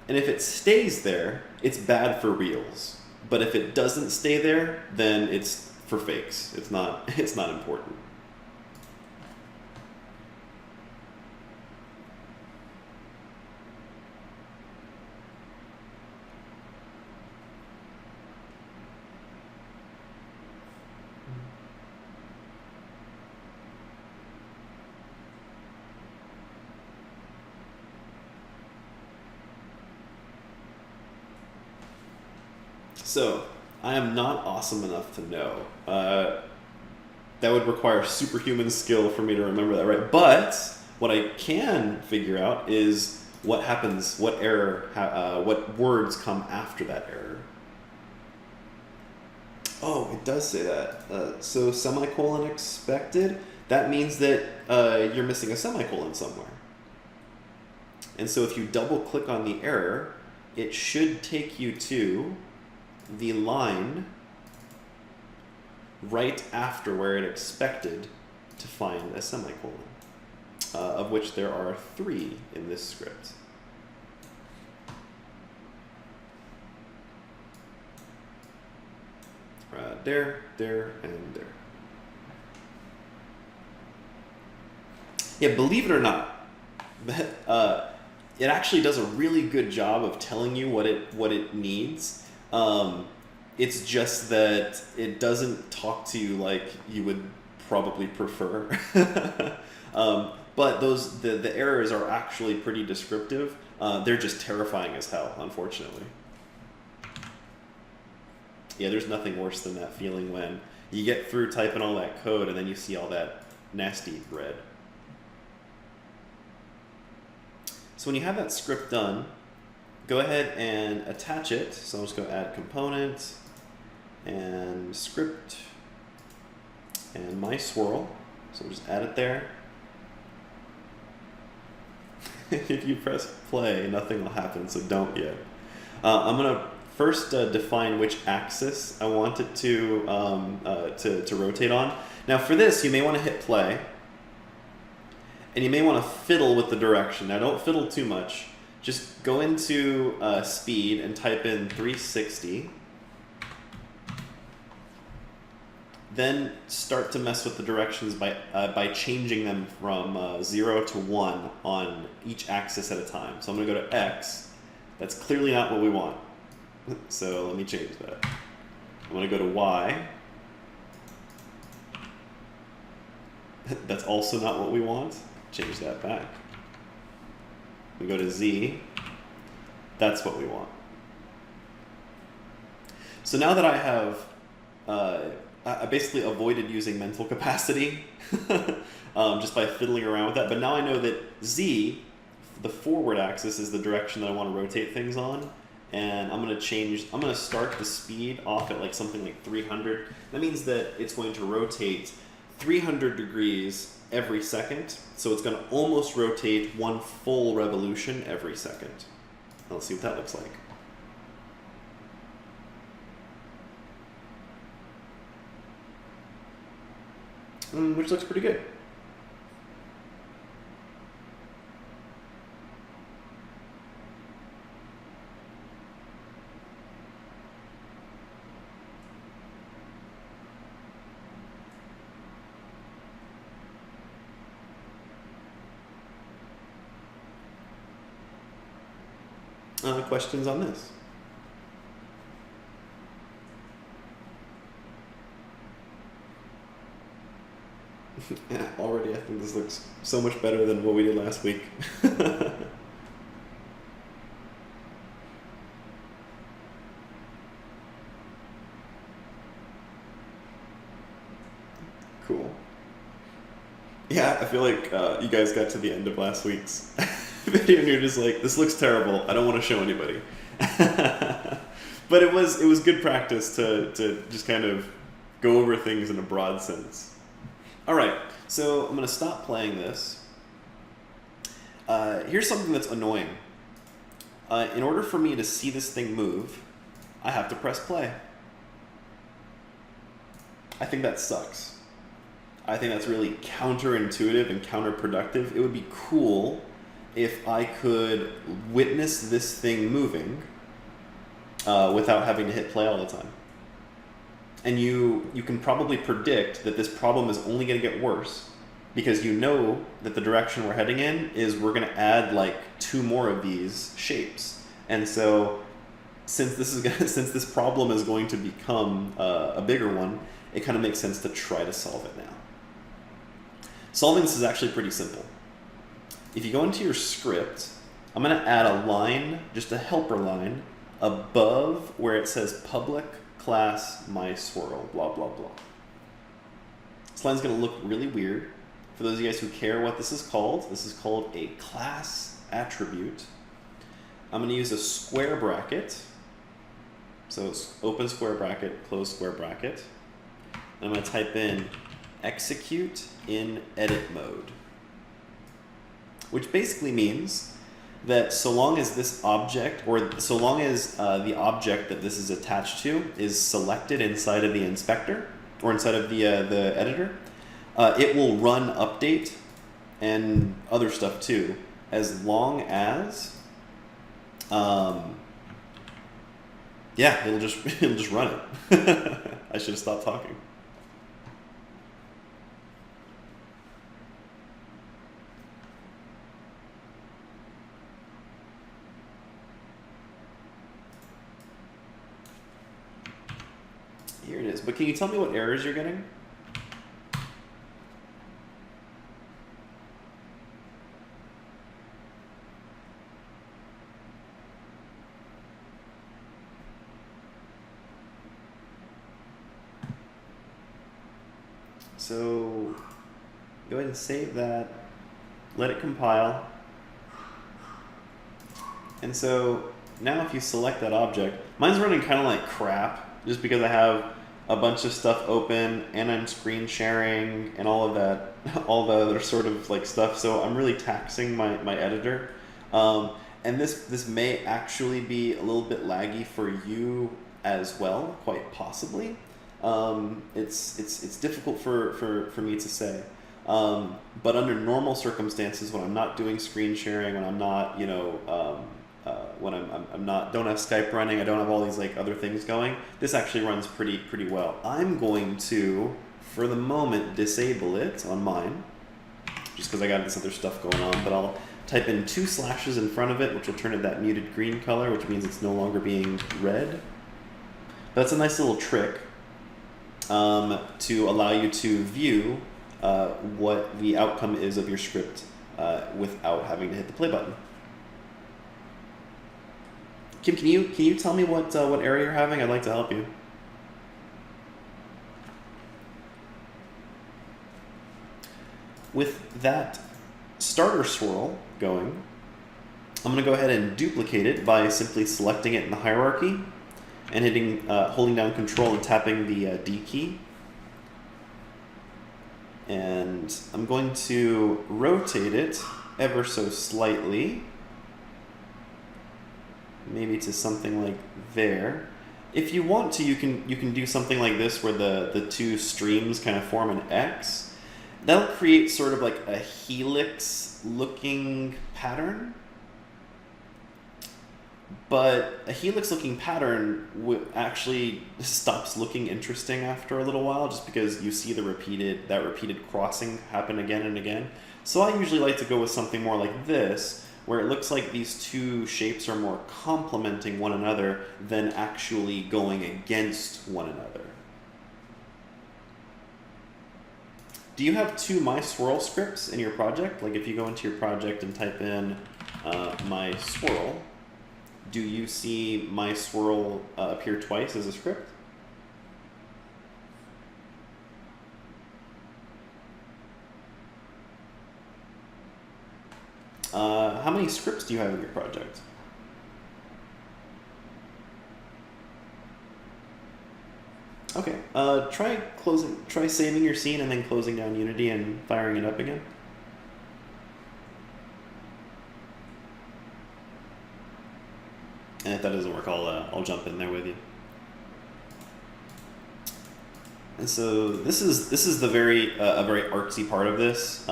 S1: and if it stays there, it's bad for reals. But if it doesn't stay there, then it's for fakes. It's not important. So, I am not awesome enough to know. That would require superhuman skill for me to remember that, right? But what I can figure out is what happens, what error, what words come after that error. Oh, it does say that. So semicolon expected, that means that you're missing a semicolon somewhere. And so if you double click on the error, it should take you to the line right after where it expected to find a semicolon, of which there are 3 in this script. There, and there. Yeah, believe it or not, it actually does a really good job of telling you what it needs. It's just that it doesn't talk to you like you would probably prefer. But the errors are actually pretty descriptive. They're just terrifying as hell, unfortunately. Yeah, there's nothing worse than that feeling when you get through typing all that code and then you see all that nasty red. So when you have that script done, go ahead and attach it. So I'll just go add component and script and my swirl. So we'll just add it there. If you press play, nothing will happen, so don't yet. I'm going to first define which axis I want it to rotate on. Now for this, you may want to hit play, and you may want to fiddle with the direction. Now don't fiddle too much. Just go into speed and type in 360. Then start to mess with the directions by changing them from 0 to 1 on each axis at a time. So I'm going to go to X. That's clearly not what we want. So let me change that. I'm going to go to Y. That's also not what we want. Change that back. We go to Z. That's what we want. So now that I have I basically avoided using mental capacity just by fiddling around with that. But now I know that Z, the forward axis, is the direction that I want to rotate things on. And I'm going to start the speed off at like something like 300. That means that it's going to rotate 300 degrees every second. So it's going to almost rotate one full revolution every second. Let's see what that looks like. Which looks pretty good. Questions on this? Yeah, already I think this looks so much better than what we did last week. Cool. Yeah, I feel like you guys got to the end of last week's video and you're just like, this looks terrible. I don't want to show anybody. But it was good practice to just kind of go over things in a broad sense. All right, so I'm going to stop playing this. Here's something that's annoying. In order for me to see this thing move, I have to press play. I think that sucks. I think that's really counterintuitive and counterproductive. It would be cool if I could witness this thing moving without having to hit play all the time. And you can probably predict that this problem is only going to get worse because you know that the direction we're heading in is we're going to add like 2 more of these shapes. And so since this problem is going to become a bigger one, it kind of makes sense to try to solve it now. Solving this is actually pretty simple. If you go into your script, I'm going to add a line, just a helper line, above where it says public class my swirl, blah, blah, blah. This line's going to look really weird. For those of you guys who care what this is called a class attribute. I'm going to use a square bracket. So it's open square bracket, close square bracket. And I'm going to type in execute in edit mode, which basically means that so long as this object, or so long as the object that this is attached to is selected inside of the inspector, or inside of the editor, it will run update and other stuff too, as long as, yeah, it'll just run it. I should have stopped talking. Here it is. But can you tell me what errors you're getting? So go ahead and save that, let it compile. And so now if you select that object, mine's running kind of like crap just because I have a bunch of stuff open and I'm screen sharing and all of that, all the other sort of like stuff. So I'm really taxing my editor. And this may actually be a little bit laggy for you as well, quite possibly. It's difficult for me to say. But under normal circumstances, when I'm not doing screen sharing, when I'm not, when I'm not, don't have Skype running, I don't have all these like other things going, this actually runs pretty well. I'm going to, for the moment, disable it on mine, just because I got this other stuff going on, but I'll type in 2 slashes in front of it, which will turn it that muted green color, which means it's no longer being red. That's a nice little trick to allow you to view what the outcome is of your script without having to hit the play button. Kim, can you tell me what error you're having? I'd like to help you. With that starter swirl going, I'm going to go ahead and duplicate it by simply selecting it in the hierarchy and hitting, holding down Control and tapping the D key. And I'm going to rotate it ever so slightly, maybe to something like there. If you want to, you can do something like this where the 2 streams kind of form an X. That'll create sort of like a helix looking pattern. But a helix looking pattern actually stops looking interesting after a little while, just because you see that repeated crossing happen again and again. So I usually like to go with something more like this, where it looks like these 2 shapes are more complementing one another than actually going against one another. Do you have 2 My Swirl scripts in your project? Like if you go into your project and type in My Swirl, do you see My Swirl appear twice as a script? How many scripts do you have in your project? Okay, try saving your scene and then closing down Unity and firing it up again. And if that doesn't work, I'll jump in there with you. And so this is the a very artsy part of this.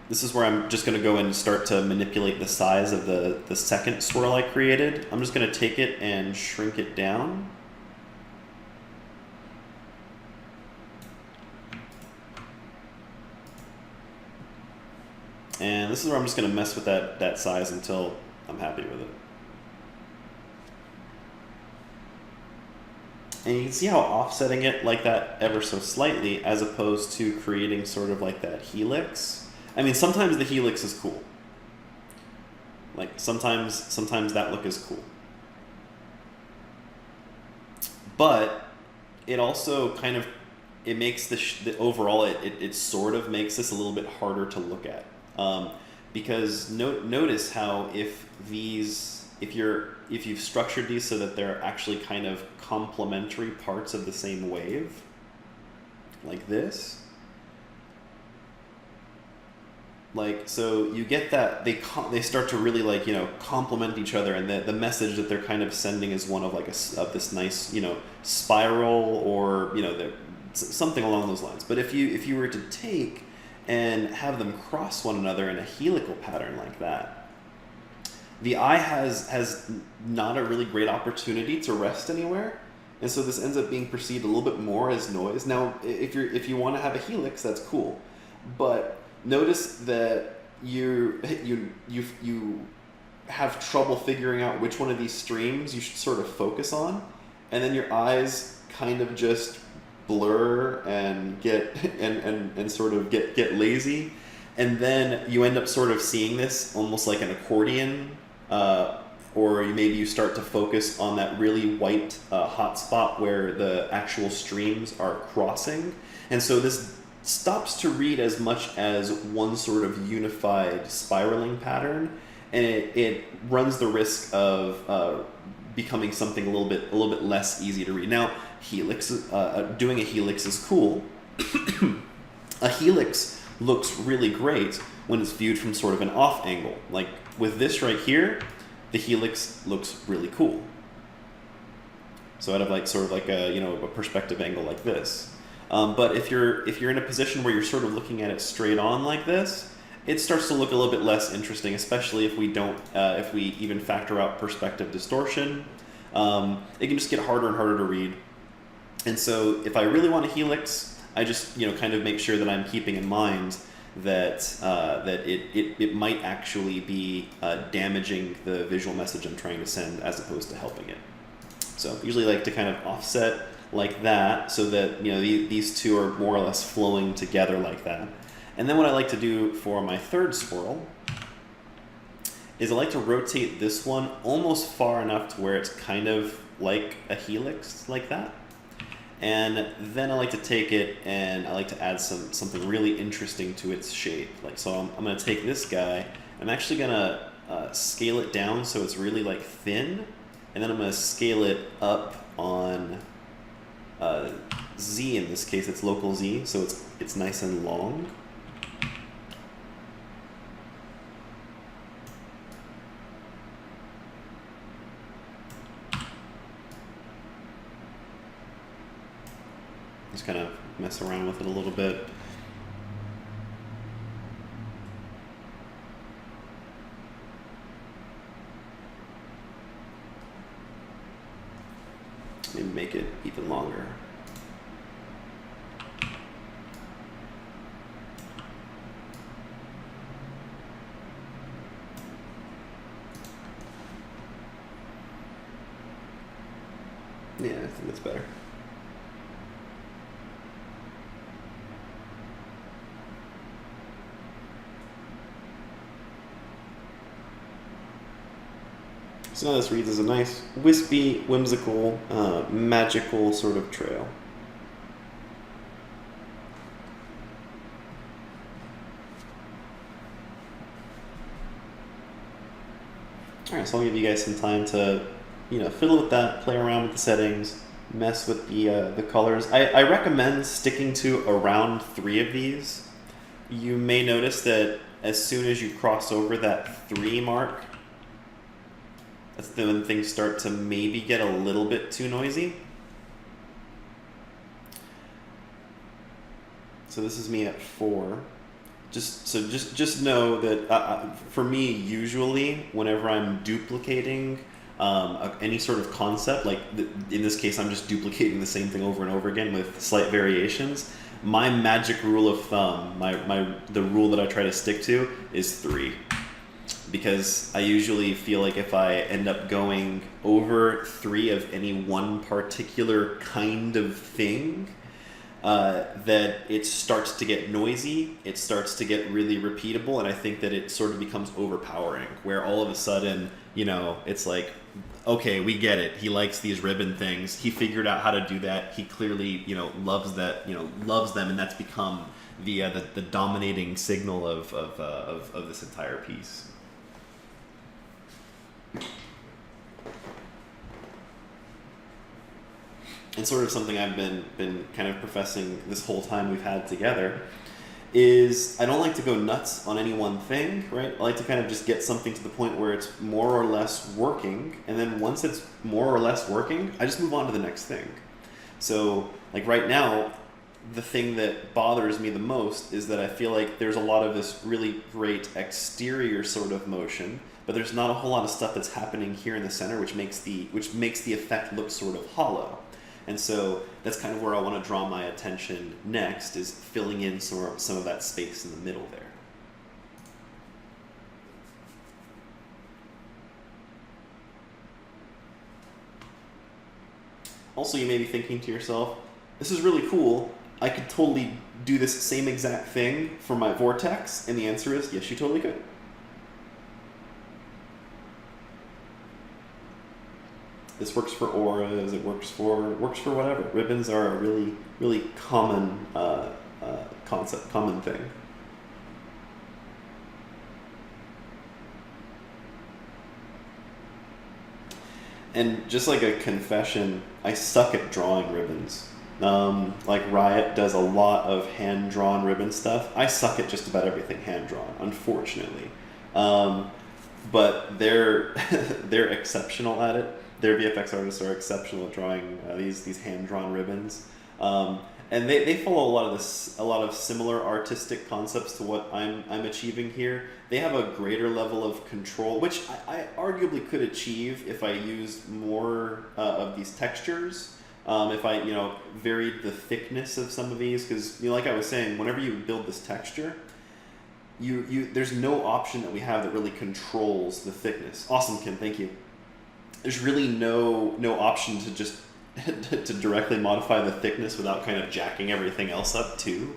S1: This is where I'm just going to go and start to manipulate the size of the second swirl I created. I'm just going to take it and shrink it down. And this is where I'm just going to mess with that size until I'm happy with it. And you can see how offsetting it like that ever so slightly, as opposed to creating sort of like that helix. I mean, sometimes the helix is cool. Like sometimes that look is cool. But it also kind of, it makes the overall, it sort of makes this a little bit harder to look at. Because notice how if you've structured these so that they're actually kind of complementary parts of the same wave, like this, like, so you get that they start to really, like, complement each other, and the message that they're kind of sending is one of like of this nice, spiral, or something along those lines. But if you were to take and have them cross one another in a helical pattern like that, the eye has not a really great opportunity to rest anywhere, and so this ends up being perceived a little bit more as noise. Now, if you want to have a helix, that's cool, but notice that you have trouble figuring out which one of these streams you should sort of focus on, and then your eyes kind of just blur and get and sort of get lazy, and then you end up sort of seeing this almost like an accordion, or maybe you start to focus on that really white hot spot where the actual streams are crossing, and so this stops to read as much as one sort of unified spiraling pattern, and it runs the risk of becoming something a little bit less easy to read. Now, helix, doing a helix is cool. A helix looks really great when it's viewed from sort of an off angle. Like with this right here, the helix looks really cool. So out of like sort of like a a perspective angle like this. But if you're in a position where you're sort of looking at it straight on like this, it starts to look a little bit less interesting, especially if we don't if we even factor out perspective distortion. It can just get harder and harder to read. And so if I really want a helix, I just kind of make sure that I'm keeping in mind that that it might actually be damaging the visual message I'm trying to send as opposed to helping it. So I usually like to kind of offset like that so that these two are more or less flowing together like that. And then what I like to do for my third swirl is I like to rotate this one almost far enough to where it's kind of like a helix like that. And then I like to take it and I like to add something really interesting to its shape. Like, so I'm going to take this guy, I'm actually going to scale it down so it's really like thin, and then I'm going to scale it up on Z. In this case, it's local Z, so it's nice and long. Just kind of mess around with it a little bit. Maybe make it even longer. Yeah, I think that's better. So now this reads as a nice, wispy, whimsical, magical sort of trail. Alright, so I'll give you guys some time to, fiddle with that, play around with the settings, mess with the colors. I recommend sticking to around 3 of these. You may notice that as soon as you cross over that 3 mark, that's when things start to maybe get a little bit too noisy. So this is me at 4. Just know that for me, usually whenever I'm duplicating any sort of concept, like in this case, I'm just duplicating the same thing over and over again with slight variations. My magic rule of thumb, the rule that I try to stick to is 3. Because I usually feel like if I end up going over 3 of any one particular kind of thing, that it starts to get noisy, it starts to get really repeatable, and I think that it sort of becomes overpowering, where all of a sudden, it's like, okay, we get it. He likes these ribbon things. He figured out how to do that. He clearly, loves that, loves them, and that's become the dominating signal of this entire piece. And sort of something I've been kind of professing this whole time we've had together is I don't like to go nuts on any one thing, right? I like to kind of just get something to the point where it's more or less working, and then once it's more or less working, I just move on to the next thing. So, like right now, the thing that bothers me the most is that I feel like there's a lot of this really great exterior sort of motion, but there's not a whole lot of stuff that's happening here in the center, which makes the effect look sort of hollow. And so that's kind of where I want to draw my attention next, is filling in some of that space in the middle there. Also, you may be thinking to yourself, this is really cool. I could totally do this same exact thing for my vortex. And the answer is, yes, you totally could. This works for auras. It works for whatever. Ribbons are a really, really common common thing. And just like a confession, I suck at drawing ribbons. Like Riot does a lot of hand-drawn ribbon stuff. I suck at just about everything hand-drawn, unfortunately. But they're they're exceptional at it. Their VFX artists are exceptional at drawing these hand-drawn ribbons. And they follow a lot of similar artistic concepts to what I'm achieving here. They have a greater level of control, which I arguably could achieve if I used more of these textures. If I varied the thickness of some of these, because like I was saying, whenever you build this texture, there's no option that we have that really controls the thickness. Awesome, Kim, thank you. There's really no option to just to directly modify the thickness without kind of jacking everything else up too.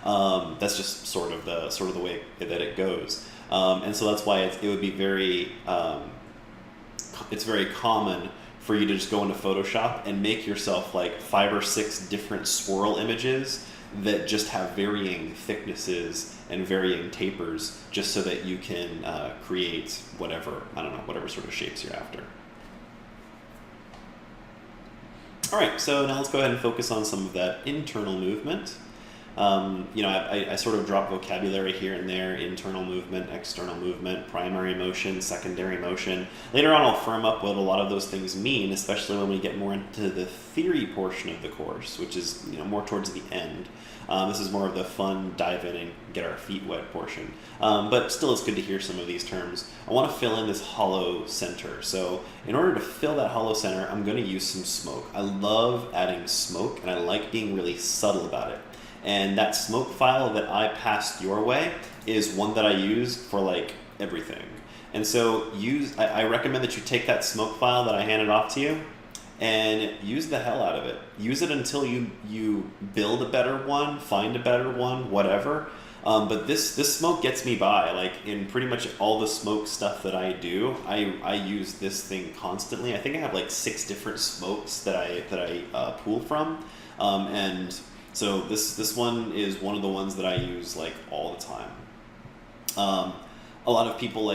S1: That's just sort of the way that it goes, and so that's why it would be very it's very common for you to just go into Photoshop and make yourself like 5 or 6 different swirl images that just have varying thicknesses and varying tapers, just so that you can create whatever sort of shapes you're after. All right, so now let's go ahead and focus on some of that internal movement. I sort of drop vocabulary here and there: internal movement, external movement, primary motion, secondary motion. Later on I'll firm up what a lot of those things mean, especially when we get more into the theory portion of the course, which is more towards the end. This is more of the fun dive in and get our feet wet portion. But still, it's good to hear some of these terms. I want to fill in this hollow center. So in order to fill that hollow center, I'm going to use some smoke. I love adding smoke, and I like being really subtle about it. And that smoke file that I passed your way is one that I use for like everything. And so I recommend that you take that smoke file that I handed off to you and use the hell out of it. Use it until you build a better one, find a better one, whatever. But this smoke gets me by. Like in pretty much all the smoke stuff that I do, I use this thing constantly. I think I have like 6 different smokes that I pull from, and so this one is one of the ones that I use like all the time. A lot of people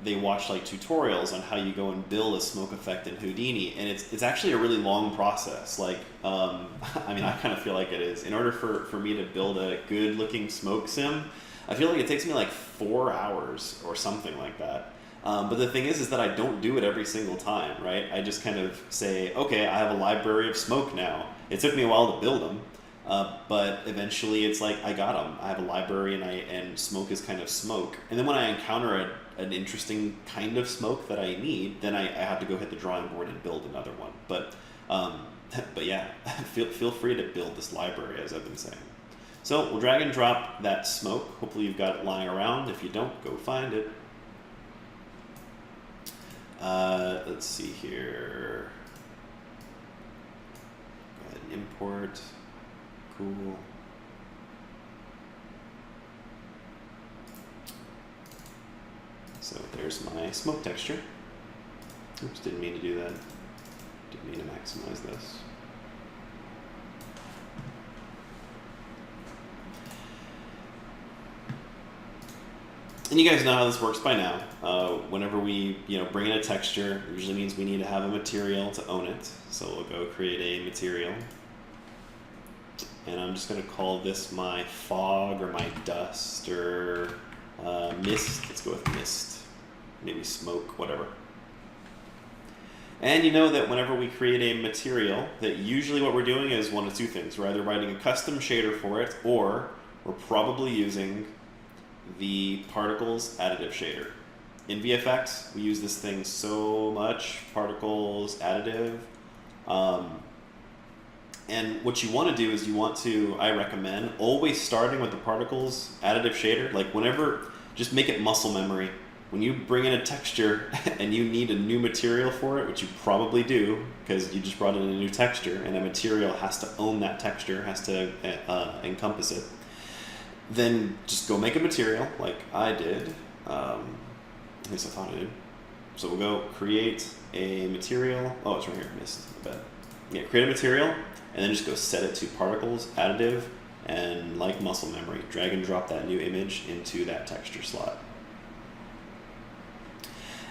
S1: they watch like tutorials on how you go and build a smoke effect in Houdini, and it's actually a really long process. Like I kind of feel like it is. In order for me to build a good looking smoke sim, I feel like it takes me like 4 hours or something like that. But the thing is that I don't do it every single time, right? I just kind of say, okay, I have a library of smoke now. It took me a while to build them, but eventually it's like I got them. I have a library, and smoke is kind of smoke. And then when I encounter an interesting kind of smoke that I need, then I have to go hit the drawing board and build another one. But yeah, feel free to build this library, as I've been saying. So we'll drag and drop that smoke. Hopefully you've got it lying around. If you don't, go find it. Let's see here. Go ahead and import. Cool. So there's my smoke texture. Oops, didn't mean to do that. Didn't mean to maximize this. And you guys know how this works by now. Whenever we bring in a texture, it usually means we need to have a material to own it. So we'll go create a material. And I'm just going to call this my fog or my dust or mist. Let's go with mist. Maybe smoke, whatever. And you know that whenever we create a material, that usually what we're doing is one of 2 things. We're either writing a custom shader for it, or we're probably using the particles additive shader. In VFX, we use this thing so much, particles additive. And what you want to do is I recommend always starting with the particles additive shader. Like whenever, just make it muscle memory. When you bring in a texture and you need a new material for it, which you probably do because you just brought in a new texture, and a material has to own that texture, has to encompass it, then just go make a material like I did. At least I thought I did. So we'll go create a material. Oh, it's right here. Missed the bed. Yeah, create a material, and then just go set it to particles additive, and like muscle memory, drag and drop that new image into that texture slot.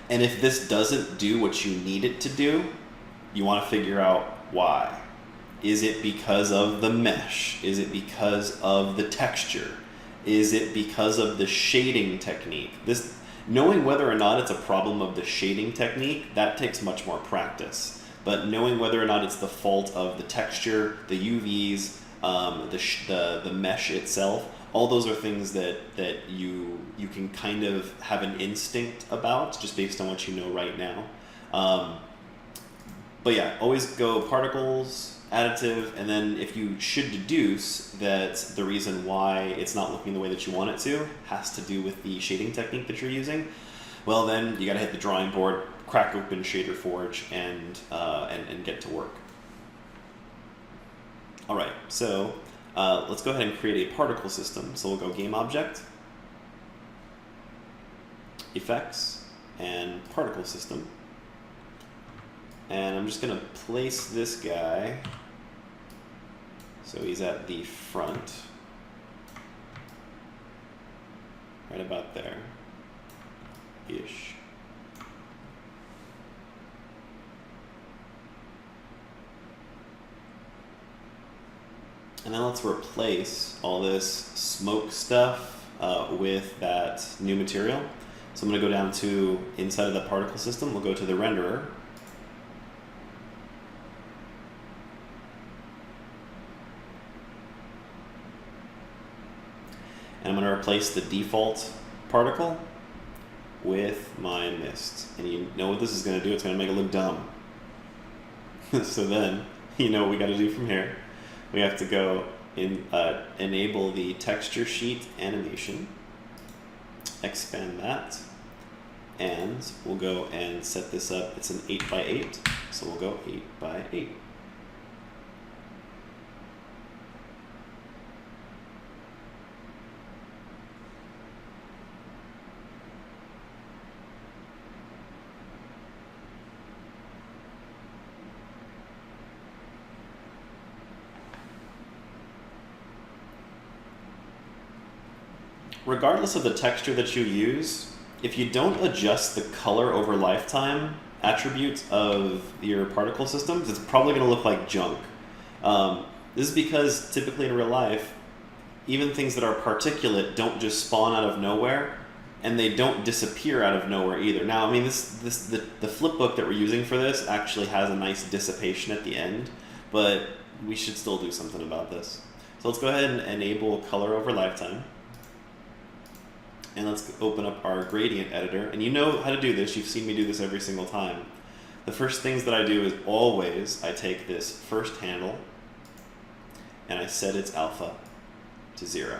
S1: And if this doesn't do what you need it to do, you want to figure out why. Is it because of the mesh? Is it because of the texture? Is it because of the shading technique? Knowing whether or not it's a problem of the shading technique, that takes much more practice. But knowing whether or not it's the fault of the texture, the UVs, the mesh itself, all those are things that you can kind of have an instinct about just based on what you know right now. But yeah, always go particles, additive, and then if you should deduce that the reason why it's not looking the way that you want it to has to do with the shading technique that you're using, well then you gotta hit the drawing board, crack open Shader Forge, and get to work. All right, so let's go ahead and create a particle system. So we'll go Game Object, Effects, and Particle System. And I'm just going to place this guy so he's at the front, right about there, ish. And then let's replace all this smoke stuff with that new material. So I'm going to go down to inside of the particle system. We'll go to the renderer. And I'm going to replace the default particle with my mist. And you know what this is going to do? It's going to make it look dumb. So then, you know what we got to do from here. We have to go enable the texture sheet animation, expand that, and we'll go and set this up. It's an 8x8, so we'll go 8x8. Regardless of the texture that you use, if you don't adjust the color over lifetime attributes of your particle systems, it's probably going to look like junk. This is because typically in real life, even things that are particulate don't just spawn out of nowhere, and they don't disappear out of nowhere either. Now, I mean, the flipbook that we're using for this actually has a nice dissipation at the end, but we should still do something about this. So let's go ahead and enable color over lifetime. And let's open up our gradient editor. And you know how to do this. You've seen me do this every single time. The first things that I do is always I take this first handle and I set its alpha to 0.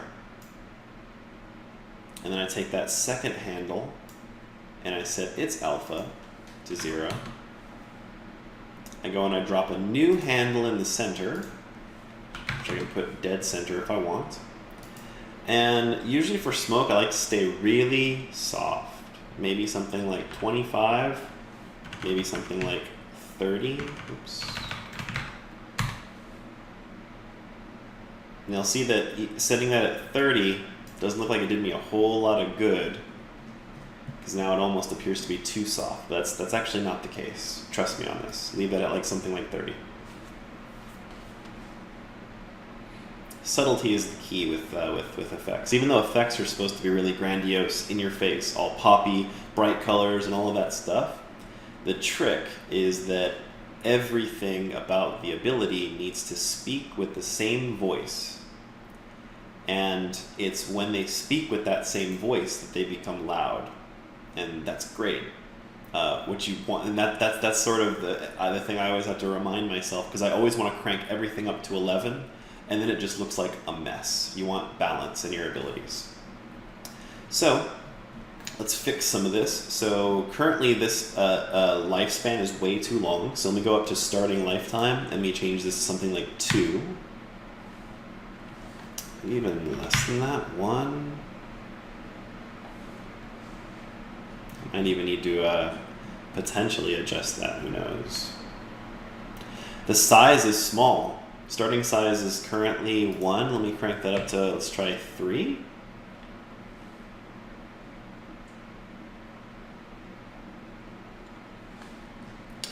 S1: And then I take that second handle and I set its alpha to 0. I go and I drop a new handle in the center, which I can put dead center if I want. And usually for smoke, I like to stay really soft. Maybe something like 25, maybe something like 30. Oops. And you'll see that setting that at 30 doesn't look like it did me a whole lot of good, because now it almost appears to be too soft. But that's actually not the case. Trust me on this. Leave that at like something like 30. Subtlety is the key with effects. Even though effects are supposed to be really grandiose, in your face, all poppy, bright colors, and all of that stuff, the trick is that everything about the ability needs to speak with the same voice. And it's when they speak with that same voice that they become loud. And that's great. What you want, and that's sort of the thing I always have to remind myself, because I always want to crank everything up to 11. And then it just looks like a mess. You want balance in your abilities. So let's fix some of this. So currently this lifespan is way too long. So let me go up to starting lifetime and let me change this to something like 2. Even less than that, 1. I might even need to potentially adjust that, who knows. The size is small. Starting size is currently 1. Let me crank that up to, let's try 3.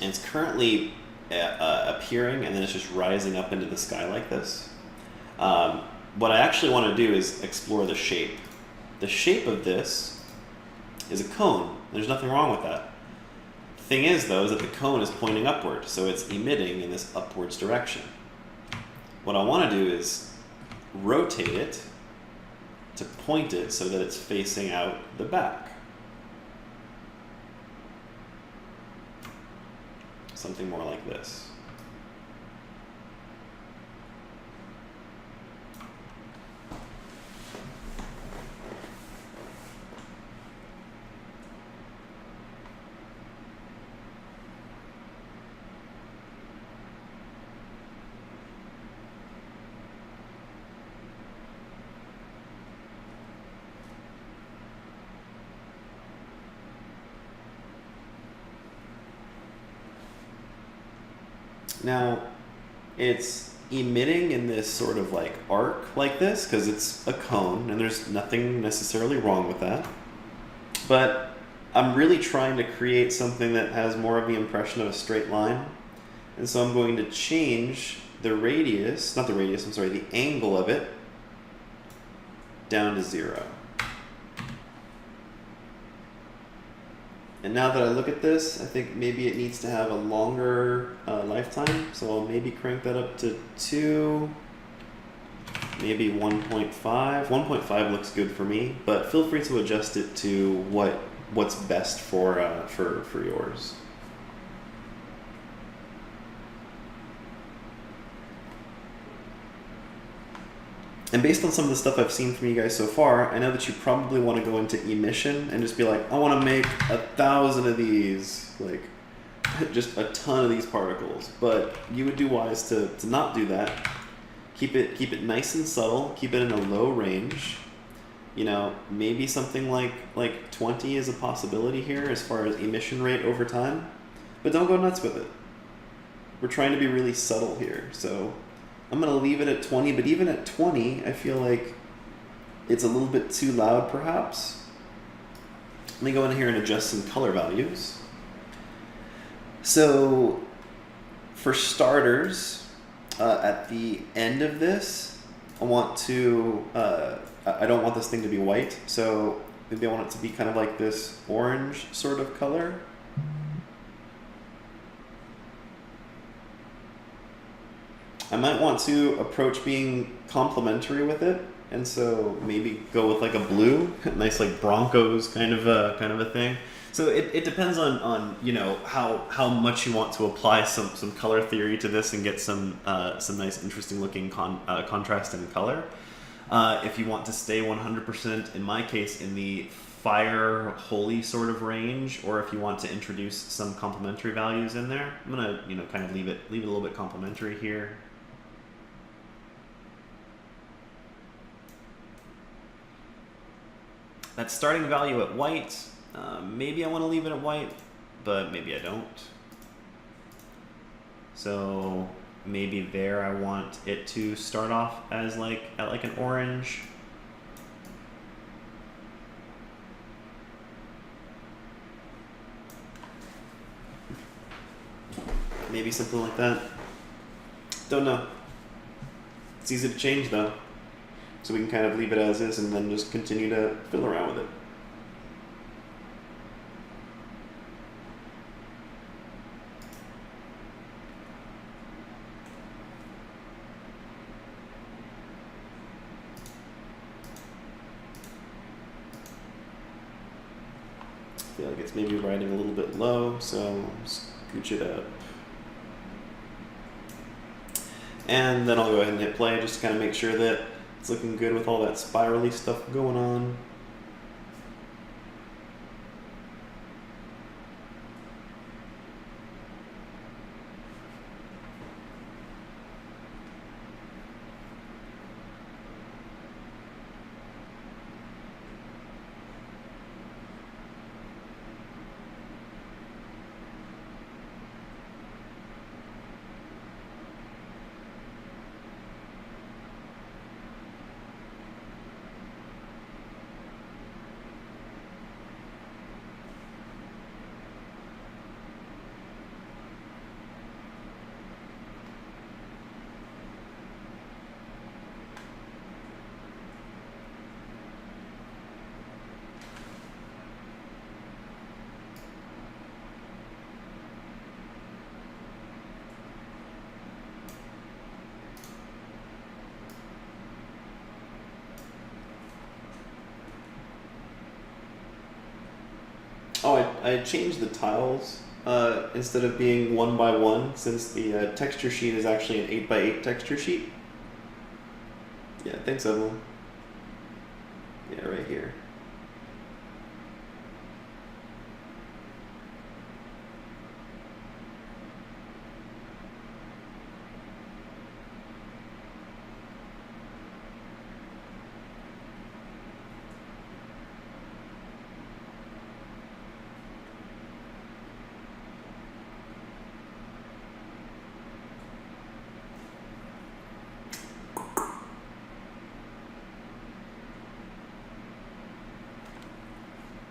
S1: And it's currently appearing, and then it's just rising up into the sky like this. What I actually want to do is explore the shape. The shape of this is a cone. There's nothing wrong with that. Thing is, though, is that the cone is pointing upward, so it's emitting in this upwards direction. What I want to do is rotate it to point it so that it's facing out the back. Something more like this. Now, it's emitting in this sort of like arc like this because it's a cone, and there's nothing necessarily wrong with that. But I'm really trying to create something that has more of the impression of a straight line. And so I'm going to change the radius, not the radius, I'm sorry, the angle of it down to 0. And now that I look at this, I think maybe it needs to have a longer lifetime. So I'll maybe crank that up to 2, maybe 1.5. 1.5 looks good for me, but feel free to adjust it to what's best for yours. And based on some of the stuff I've seen from you guys so far, I know that you probably want to go into emission and just be like, I want to make 1,000 of these, like just a ton of these particles. But you would do wise to not do that. Keep it nice and subtle. Keep it in a low range. You know, maybe something like 20 is a possibility here as far as emission rate over time. But don't go nuts with it. We're trying to be really subtle here, so I'm going to leave it at 20, but even at 20, I feel like it's a little bit too loud, perhaps. Let me go in here and adjust some color values. So, for starters, at the end of this, I want to, I don't want this thing to be white, so maybe I want it to be kind of like this orange sort of color. I might want to approach being complementary with it, and so maybe go with like a blue, nice like Broncos kind of a thing. So it depends on you know how much you want to apply some color theory to this and get some nice interesting looking contrast in color. If you want to stay 100%, in my case, in the fire holy sort of range, or if you want to introduce some complementary values in there, I'm gonna kind of leave it a little bit complementary here. That starting value at white, maybe I want to leave it at white, but maybe I don't. So maybe there I want it to start off as at like an orange. Maybe something like that. Don't know. It's easy to change though. So we can kind of leave it as is and then just continue to fiddle around with it. I feel like it's maybe riding a little bit low, so scooch it up. And then I'll go ahead and hit play just to kind of make sure that it's looking good with all that spirally stuff going on. Oh, I changed the tiles instead of being 1 by 1, since the texture sheet is actually an 8 by 8 texture sheet. Yeah, thanks, Evelyn. Yeah, right here.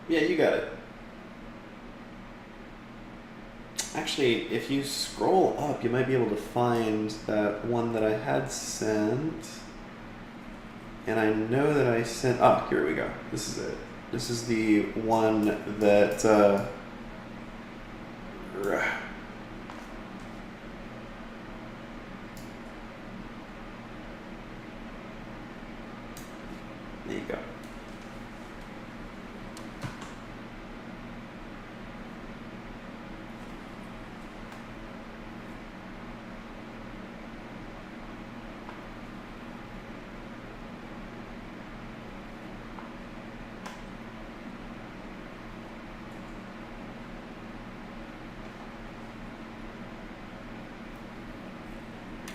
S1: Yeah, you got it. Actually, if you scroll up, you might be able to find that one that I had sent. And I know that I sent... Ah, here we go. This is it. This is the one that... there you go.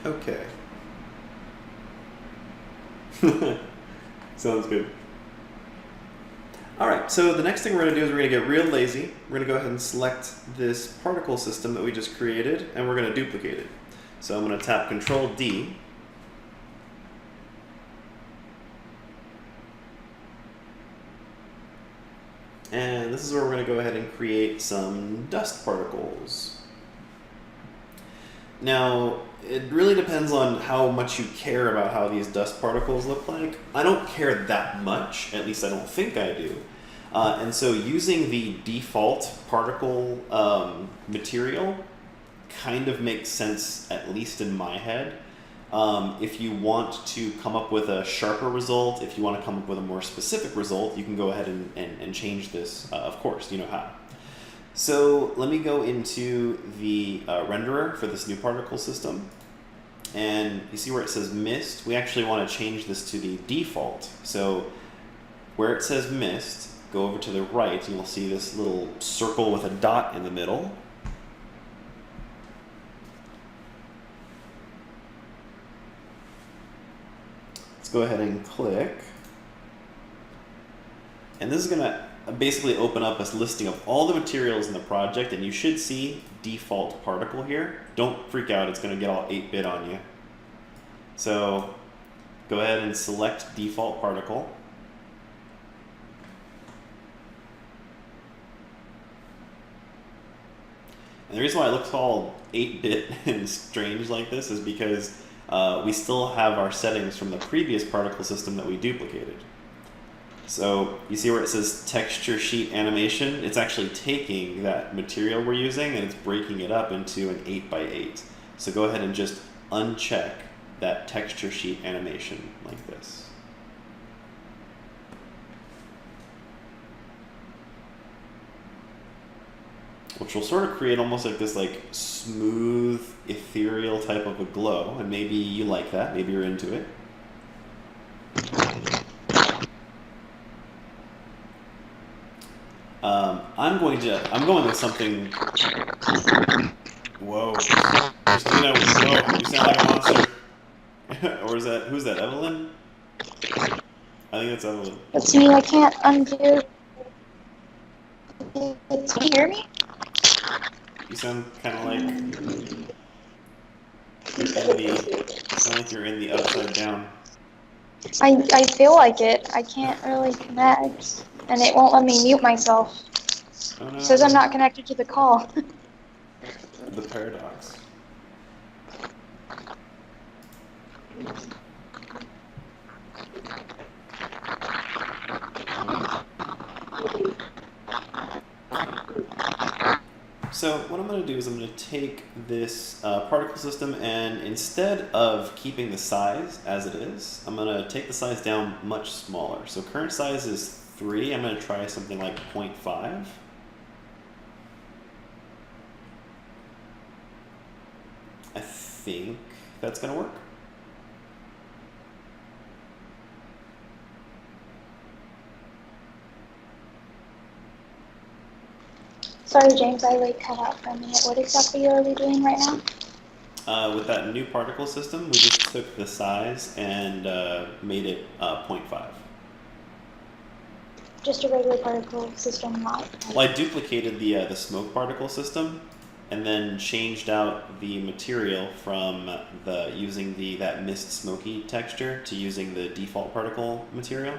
S1: Okay. Sounds good. All right, so the next thing we're going to do is we're going to get real lazy. We're going to go ahead and select this particle system that we just created, and we're going to duplicate it. So I'm going to tap Control D. And this is where we're going to go ahead and create some dust particles. Now, it really depends on how much you care about how these dust particles look like. I don't care that much, at least I don't think I do. And so using the default particle material kind of makes sense, at least in my head. If you want to come up with a sharper result, if you want to come up with a more specific result, you can go ahead and change this, of course, you know how. So let me go into the renderer for this new particle system. And you see where it says mist? We actually want to change this to the default. So where it says mist, go over to the right and you'll see this little circle with a dot in the middle. Let's go ahead and click. And this is going to basically open up a listing of all the materials in the project, and you should see default particle here. Don't freak out, it's going to get all 8-bit on you. So go ahead and select default particle. And the reason why it looks all 8-bit and strange like this is because we still have our settings from the previous particle system that we duplicated. So you see where it says texture sheet animation? It's actually taking that material we're using and it's breaking it up into an 8 by 8. So go ahead and just uncheck that texture sheet animation like this. Which will sort of create almost like this smooth, ethereal type of a glow. And maybe you like that, maybe you're into it. I'm going with something. Whoa. Christina, whoa, you sound like a monster. Or is that, who's that, Evelyn? I think that's Evelyn.
S3: It's me, I can't undo. Can you hear me?
S1: You sound kind of like you're in the upside down.
S3: I feel like it. I can't really connect, and it won't let me mute myself.
S1: Oh, no.
S3: It says I'm not connected to the call.
S1: The paradox. So what I'm going to do is I'm going to take this particle system, and instead of keeping the size as it is, I'm going to take the size down much smaller. So current size is 3. I'm going to try something like 0.5. think that's going to work.
S3: Sorry, James, I like cut out for a minute. What exactly are we doing right now?
S1: With that new particle system, we just took the size and made it 0.5.
S3: Just a regular particle system, not.
S1: Well, I duplicated the smoke particle system, and then changed out the material from using that mist smoky texture to using the default particle material.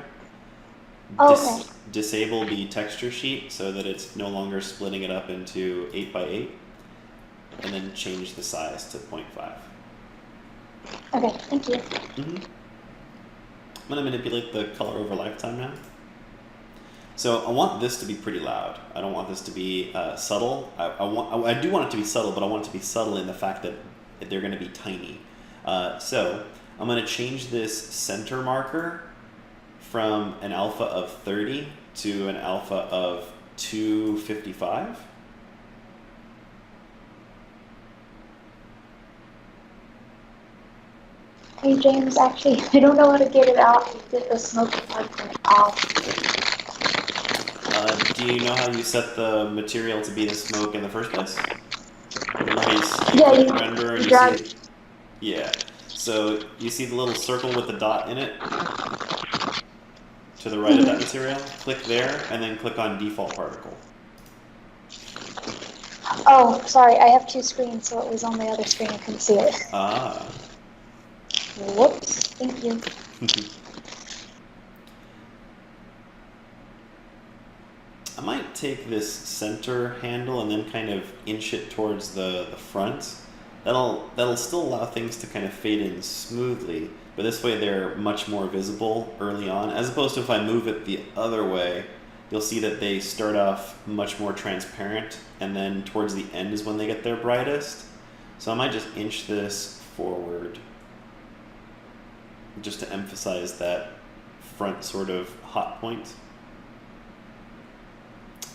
S3: Okay.
S1: Disable the texture sheet so that it's no longer splitting it up into 8 by 8, and then change the size to 0.5.
S3: Okay, thank you.
S1: I'm going to manipulate the color over lifetime now. So I want this to be pretty loud. I don't want this to be subtle. I do want it to be subtle, but I want it to be subtle in the fact that they're going to be tiny. So I'm going to change this center marker from an alpha of 30 to an alpha of 255.
S3: Hey, James, actually, I don't know how to get it out, get the smoke particle off.
S1: Do you know how you set the material to be the smoke in the first place? Nice.
S3: Yeah, you
S1: render and
S3: drag.
S1: see, yeah. So you see the little circle with the dot in it? To the right of that material? Click there, and then click on default particle.
S3: Oh, sorry, I have two screens, so it was on the other screen. I couldn't see it.
S1: Ah.
S3: Whoops. Thank you.
S1: I might take this center handle and then kind of inch it towards the front. That'll still allow things to kind of fade in smoothly, but this way they're much more visible early on, as opposed to if I move it the other way, you'll see that they start off much more transparent, and then towards the end is when they get their brightest. So I might just inch this forward, just to emphasize that front sort of hot point.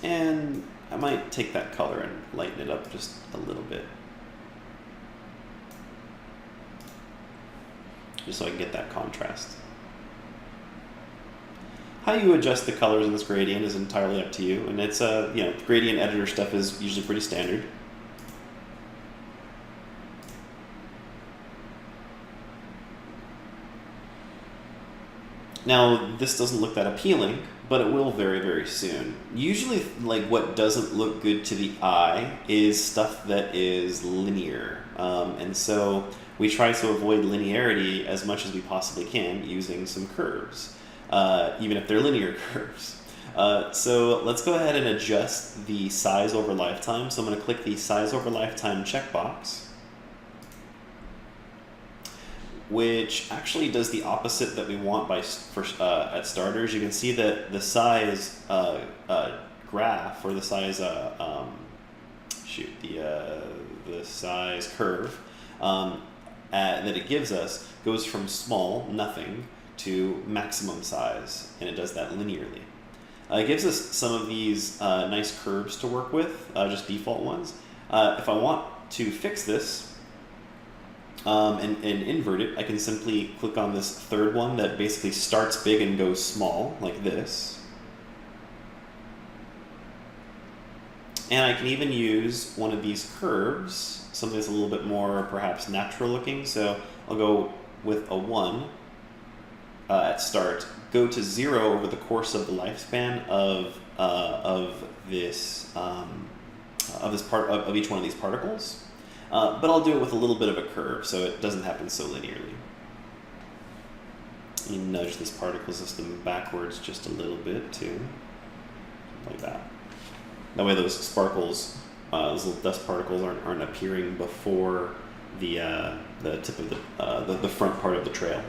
S1: And I might take that color and lighten it up just a little bit, just so I can get that contrast. How you adjust the colors in this gradient is entirely up to you, and it's gradient editor stuff is usually pretty standard. Now, this doesn't look that appealing, but it will very, very soon. Usually, like, what doesn't look good to the eye is stuff that is linear. And so we try to avoid linearity as much as we possibly can using some curves, even if they're linear curves. So let's go ahead and adjust the size over lifetime. So I'm going to click the size over lifetime checkbox, which actually does the opposite that we want at starters. You can see that the size graph, or the size the size curve that it gives us goes from small, nothing, to maximum size, and it does that linearly. It gives us some of these nice curves to work with, just default ones. If I want to fix this, and invert it, I can simply click on this third one that basically starts big and goes small, like this. And I can even use one of these curves, something that's a little bit more perhaps natural looking. So I'll go with a 1 at start, go to 0 over the course of the lifespan of this part of each one of these particles. But I'll do it with a little bit of a curve, so it doesn't happen so linearly. You nudge this particle system backwards just a little bit too, like that. That way those sparkles, those little dust particles aren't appearing before the tip of the front part of the trail.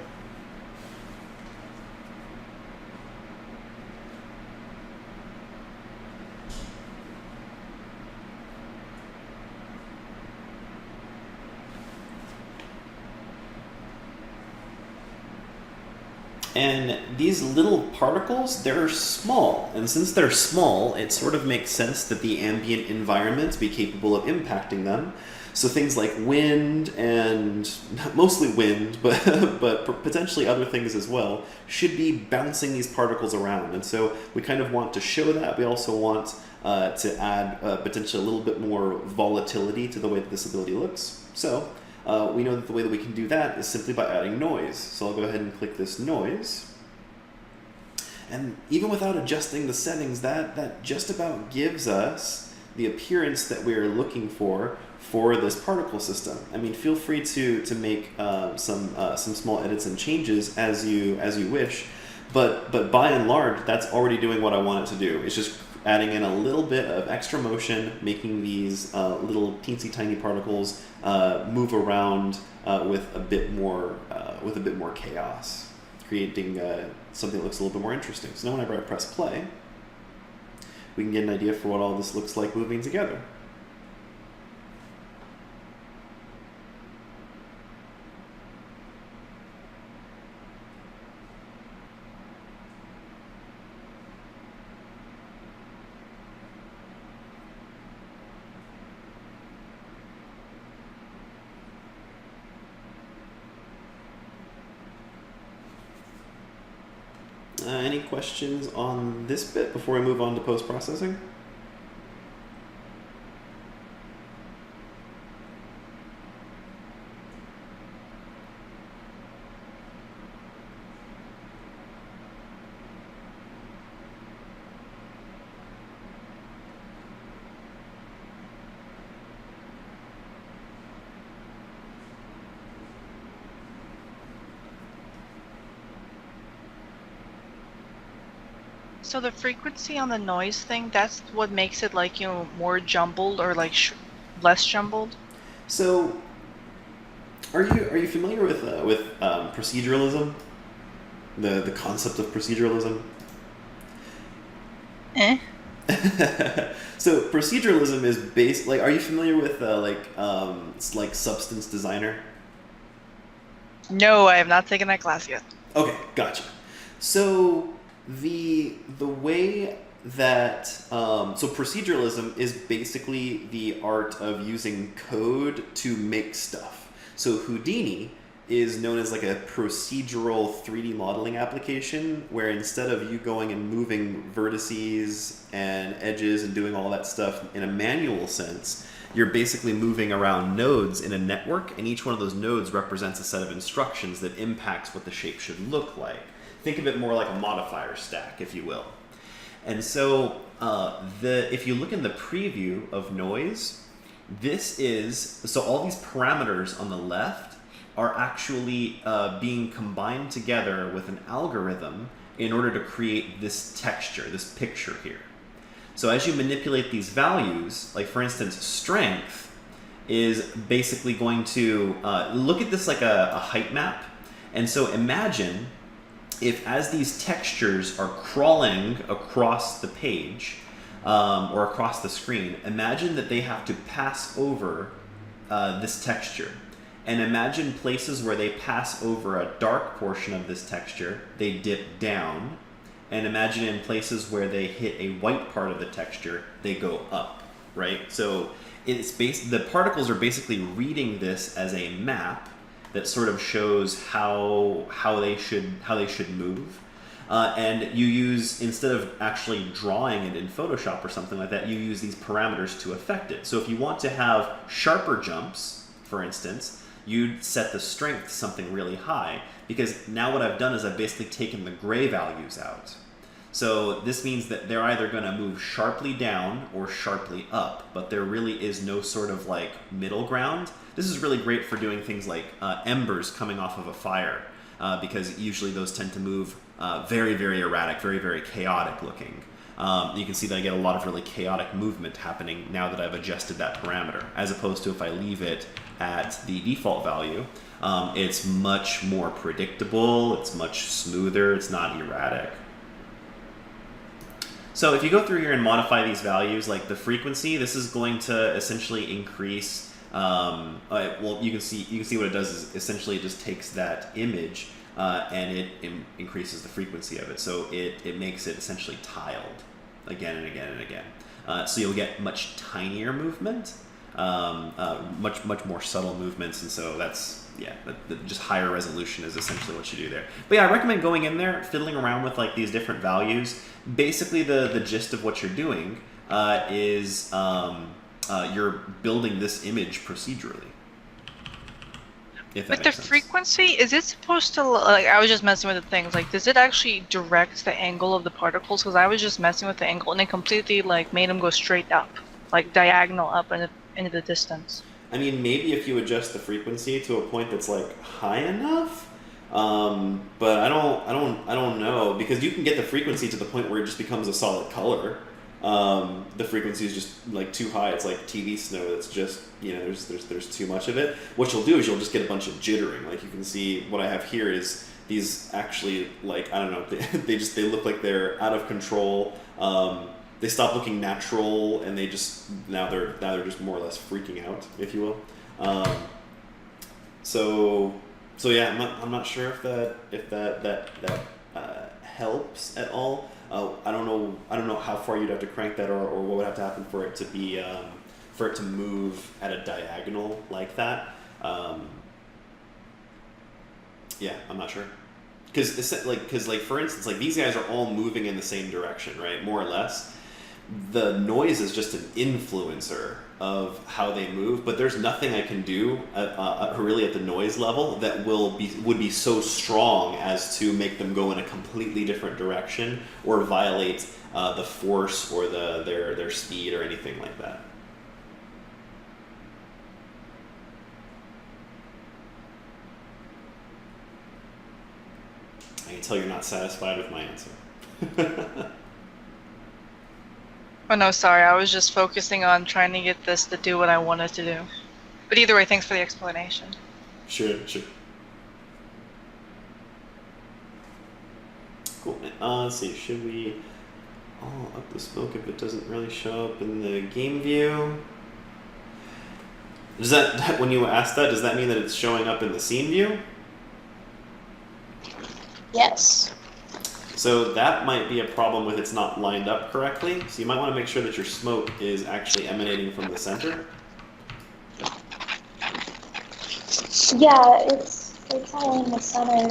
S1: And these little particles, they're small. And since they're small, it sort of makes sense that the ambient environment be capable of impacting them. So things like wind and mostly wind, but potentially other things as well, should be bouncing these particles around. And so we kind of want to show that. We also want to add potentially a little bit more volatility to the way that this ability looks. So we know that the way that we can do that is simply by adding noise. So I'll go ahead and click this noise. And even without adjusting the settings, that just about gives us the appearance that we're looking for this particle system. I mean, feel free to make some small edits and changes as you wish, but by and large, that's already doing what I want it to do. It's just adding in a little bit of extra motion, making these little teensy tiny particles move around with a bit more chaos, creating something that looks a little bit more interesting. So now whenever I press play, we can get an idea for what all this looks like moving together. Any questions on this bit before we move on to post-processing?
S2: So the frequency on the noise thing, that's what makes it like, you know, more jumbled or like less jumbled?
S1: So are you familiar with proceduralism? The concept of proceduralism?
S2: Eh?
S1: So proceduralism is based, like, are you familiar with like Substance Designer?
S2: No, I have not taken that class yet.
S1: Okay, gotcha. So the way that so proceduralism is basically the art of using code to make stuff. So Houdini is known as like a procedural 3D modeling application where instead of you going and moving vertices and edges and doing all that stuff in a manual sense, you're basically moving around nodes in a network, and each one of those nodes represents a set of instructions that impacts what the shape should look like. Think of it more like a modifier stack, if you will. And so if you look in the preview of noise, so all these parameters on the left are actually being combined together with an algorithm in order to create this texture, this picture here. So as you manipulate these values, like for instance, strength is basically going to look at this like a height map. And so imagine if as these textures are crawling across the page or across the screen, imagine that they have to pass over this texture. And imagine places where they pass over a dark portion of this texture, they dip down. And imagine in places where they hit a white part of the texture, they go up, right? So the particles are basically reading this as a map that sort of shows how they should move. And you use, instead of actually drawing it in Photoshop or something like that, you use these parameters to affect it. So if you want to have sharper jumps, for instance, you'd set the strength to something really high, because now what I've done is I've basically taken the gray values out. So this means that they're either going to move sharply down or sharply up, but there really is no sort of like middle ground. This is really great for doing things like embers coming off of a fire, because usually those tend to move very, very erratic, very, very chaotic looking. You can see that I get a lot of really chaotic movement happening now that I've adjusted that parameter, as opposed to if I leave it at the default value. It's much more predictable, it's much smoother, it's not erratic. So if you go through here and modify these values, like the frequency, this is going to essentially increase. Well, you can see what it does is essentially it just takes that image and it increases the frequency of it. So it makes it essentially tiled again and again and again. So you'll get much tinier movement, much more subtle movements, and so that's just higher resolution is essentially what you do there. But yeah, I recommend going in there, fiddling around with like these different values. Basically, the gist of what you're doing is you're building this image procedurally.
S2: With the frequency, is it supposed to, like, I was just messing with the things, like, does it actually direct the angle of the particles? Because I was just messing with the angle, and it completely, like, made them go straight up, like, diagonal up into the distance.
S1: I mean, maybe if you adjust the frequency to a point that's, like, high enough, but I don't know, because you can get the frequency to the point where it just becomes a solid color. The frequency is just like too high. It's like TV snow. It's just, you know, there's too much of it. What you'll do is you'll just get a bunch of jittering. Like you can see what I have here is these actually, like, I don't know, they look like they're out of control. They stop looking natural, and they just now they're just more or less freaking out, if you will. So yeah, I'm not sure if that helps at all. I don't know how far you'd have to crank that, or what would have to happen for it to be for it to move at a diagonal like that. Yeah, I'm not sure. Because like for instance, like these guys are all moving in the same direction, right? More or less. The noise is just an influencer of how they move, but there's nothing I can do really at the noise level that would be so strong as to make them go in a completely different direction or violate the force or their speed or anything like that. I can tell you're not satisfied with my answer.
S2: Oh no, sorry, I was just focusing on trying to get this to do what I wanted to do. But either way, thanks for the explanation.
S1: Sure. Cool. Let's see, should we up the smoke if it doesn't really show up in the game view? Does that, when you ask that, does that mean that it's showing up in the scene view?
S3: Yes.
S1: So that might be a problem with it's not lined up correctly. So you might want to make sure that your smoke is actually emanating from the center.
S3: Yeah, it's all in the center.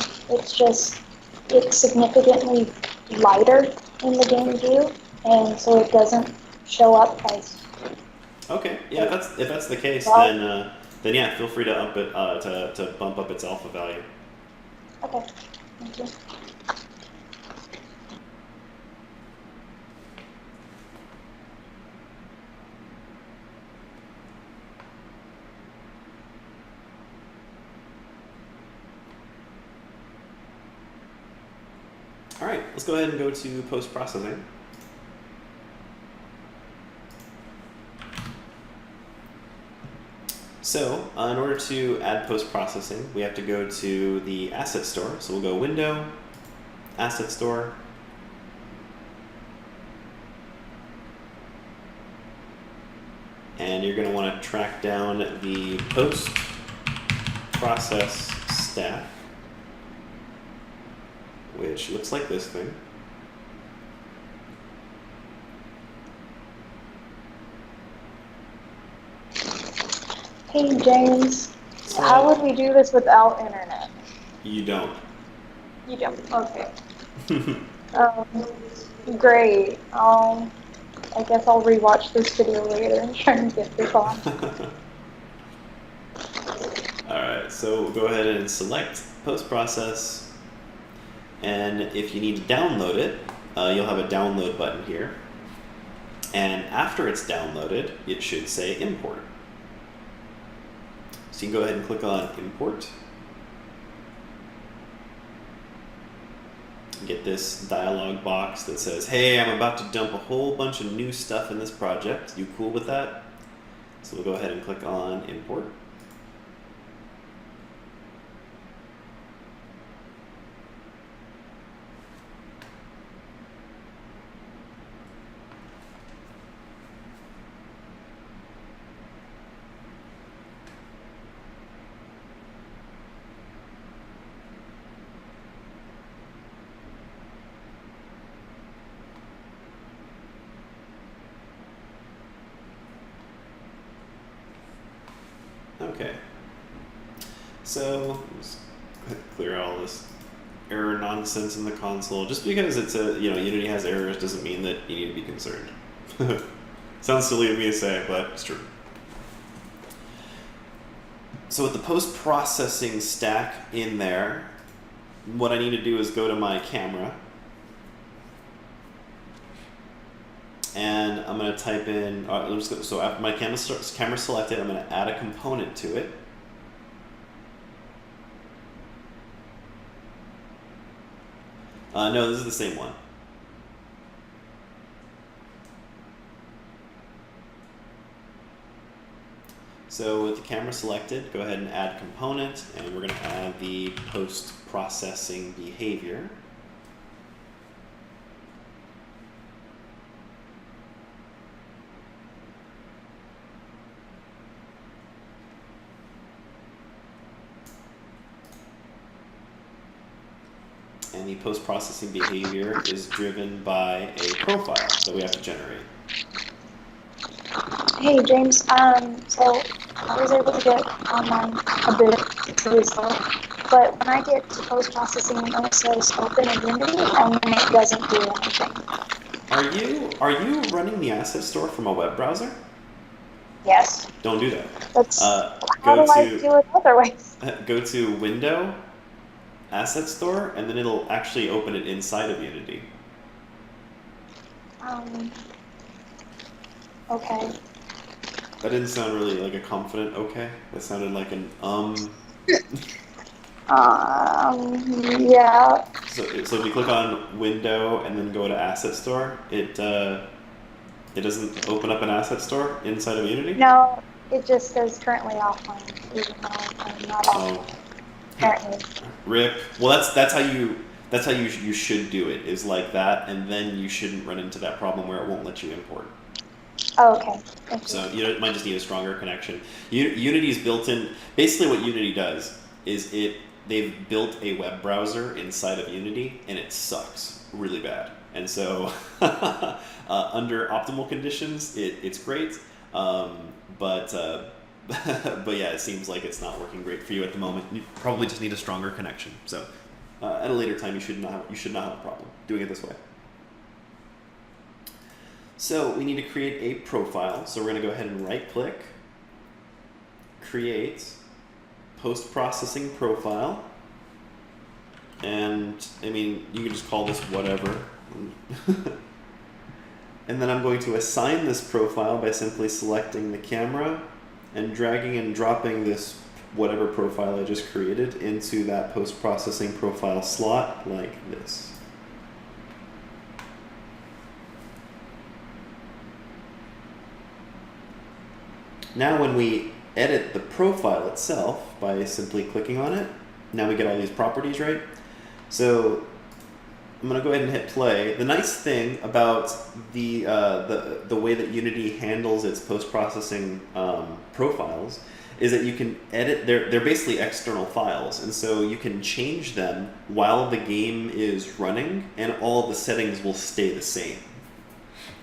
S3: It's significantly lighter in the game view, and so it doesn't show up as.
S1: Okay, yeah, if that's the case, then yeah, feel free to up it to bump up its alpha value.
S3: Okay, thank you.
S1: All right, let's go ahead and go to post-processing. So, in order to add post-processing, we have to go to the asset store. So we'll go Window, Asset Store, and you're going to want to track down the post-process stack, which looks like this thing.
S3: Hey James, how would we do this without internet?
S1: You don't.
S3: You don't? Okay. Great. I guess I'll rewatch this video later and try and get this on.
S1: Alright, so we'll go ahead and select post-process, and if you need to download it, you'll have a download button here, and after it's downloaded, it should say import. So you can go ahead and click on import. Get this dialog box that says, hey, I'm about to dump a whole bunch of new stuff in this project. You cool with that? So we'll go ahead and click on import. Okay. So let's clear all this error nonsense in the console. Just because it's Unity has errors doesn't mean that you need to be concerned. Sounds silly of me to say, but it's true. So with the post-processing stack in there, what I need to do is go to my camera, and I'm going to type in, so after my camera selected, I'm going to add a component to it. No, this is the same one. So with the camera selected, go ahead and add component, and we're going to add the post-processing behavior. And the post-processing behavior is driven by a profile that we have to generate.
S3: Hey James, so I was able to get online a bit to result, but when I get to post-processing, it says open in Unity, and then it doesn't do anything.
S1: Are you running the asset store from a web browser?
S3: Yes.
S1: Don't do that.
S3: That's how do I do it otherwise?
S1: Go to Window, Asset Store, and then it'll actually open it inside of Unity.
S3: Okay.
S1: That didn't sound really like a confident okay. That sounded like an
S3: Yeah.
S1: So if you click on Window and then go to Asset Store, it doesn't open up an asset store inside of Unity?
S3: No, it just says currently offline, even though I'm not offline. Apparently.
S1: RIP. Well, that's how you should do it, is like that, and then you shouldn't run into that problem where it won't let you import.
S3: Oh, okay. Thank you.
S1: So you might just need a stronger connection. Unity's built in. Basically, what Unity does is they've built a web browser inside of Unity, and it sucks really bad. And so, under optimal conditions, it's great. But yeah, it seems like it's not working great for you at the moment. You probably just need a stronger connection. So, at a later time, you should not have a problem doing it this way. So we need to create a profile. So we're going to go ahead and right-click, create post-processing profile, and I mean you can just call this whatever. And then I'm going to assign this profile by simply selecting the camera and dragging and dropping this whatever profile I just created into that post-processing profile slot like this. Now when we edit the profile itself by simply clicking on it, now we get all these properties, right? So I'm going to go ahead and hit play. The nice thing about the way that Unity handles its post-processing profiles is that you can edit, they're basically external files, and so you can change them while the game is running, and all the settings will stay the same.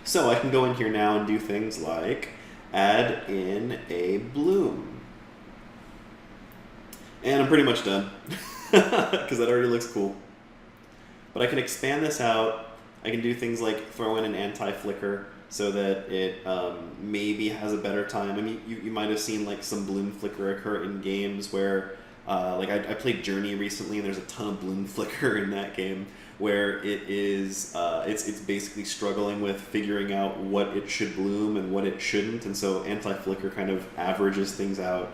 S1: So I can go in here now and do things like add in a bloom. And I'm pretty much done, because that already looks cool. But I can expand this out. I can do things like throw in an anti-flicker so that it maybe has a better time. I mean, you might have seen like some bloom flicker occur in games where, like I played Journey recently, and there's a ton of bloom flicker in that game where it is, it's basically struggling with figuring out what it should bloom and what it shouldn't, and so anti-flicker kind of averages things out.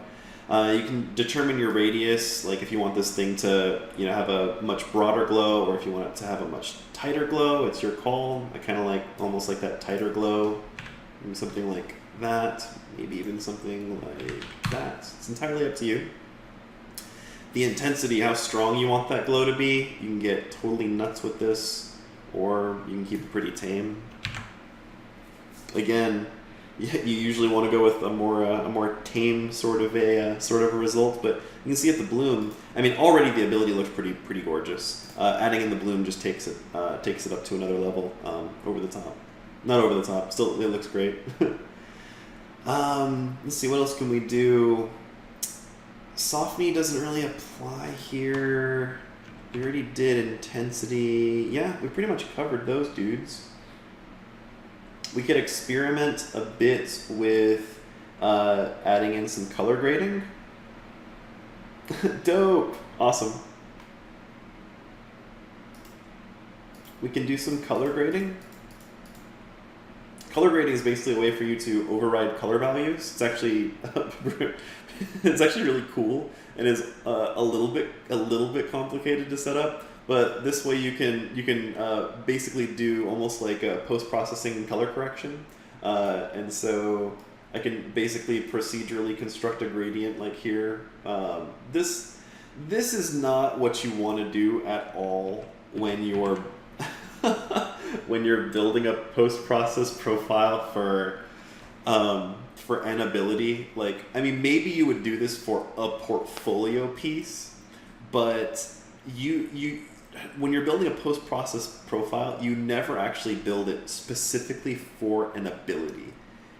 S1: You can determine your radius, like if you want this thing to have a much broader glow, or if you want it to have a much tighter glow, it's your call. I kind of like almost like that tighter glow, maybe something like that, maybe even something like that. It's entirely up to you. The intensity, how strong you want that glow to be, you can get totally nuts with this, or you can keep it pretty tame. Again, you usually want to go with a more tame sort of a result, but you can see at the bloom. I mean, already the ability looks pretty gorgeous. Adding in the bloom just takes it up to another level, over the top. Not over the top. Still, it looks great. Let's see, what else can we do? Softening doesn't really apply here. We already did intensity. Yeah, we pretty much covered those dudes. We could experiment a bit with adding in some color grading. Dope. Awesome. We can do some color grading. Color grading is basically a way for you to override color values. It's actually it's actually really cool and is a little bit complicated to set up. But this way you can basically do almost like a post-processing color correction. And so I can basically procedurally construct a gradient like here. This is not what you want to do at all when you're when you're building a post-process profile for an ability. Like, I mean, maybe you would do this for a portfolio piece, but you when you're building a post-process profile, you never actually build it specifically for an ability.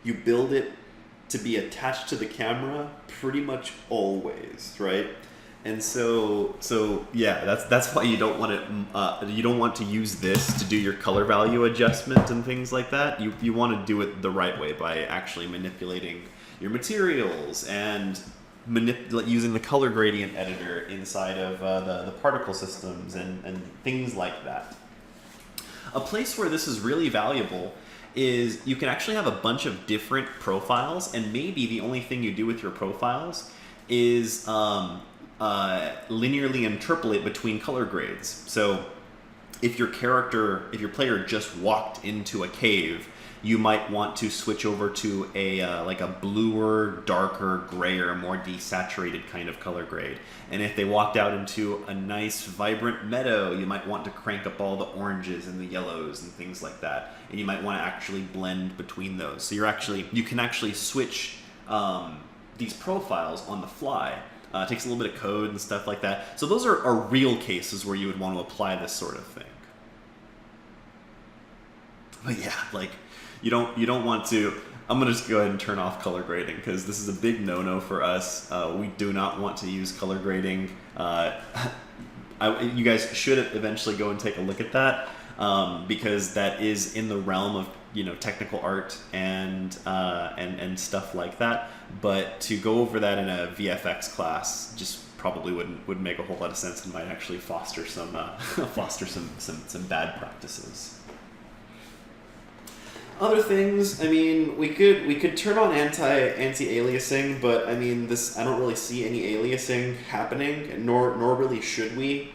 S1: You build it to be attached to the camera pretty much always, right? And so yeah, that's why you don't want to use this to do your color value adjustment and things like that. You want to do it the right way by actually manipulating your materials and using the color gradient editor inside of the particle systems and things like that. A place where this is really valuable is you can actually have a bunch of different profiles, and maybe the only thing you do with your profiles is linearly interpolate between color grades. So if your player just walked into a cave, you might want to switch over to a like a bluer, darker, grayer, more desaturated kind of color grade. And if they walked out into a nice, vibrant meadow, you might want to crank up all the oranges and the yellows and things like that. And you might want to actually blend between those. So you can actually switch these profiles on the fly. It takes a little bit of code and stuff like that. So those are real cases where you would want to apply this sort of thing. But yeah, like you don't want to. I'm gonna just go ahead and turn off color grading because this is a big no-no for us. We do not want to use color grading. You guys should eventually go and take a look at that because that is in the realm of technical art and stuff like that. But to go over that in a VFX class just probably wouldn't make a whole lot of sense and might actually foster some bad practices. Other things, I mean, we could turn on anti-aliasing, but I mean, I don't really see any aliasing happening, nor really should we.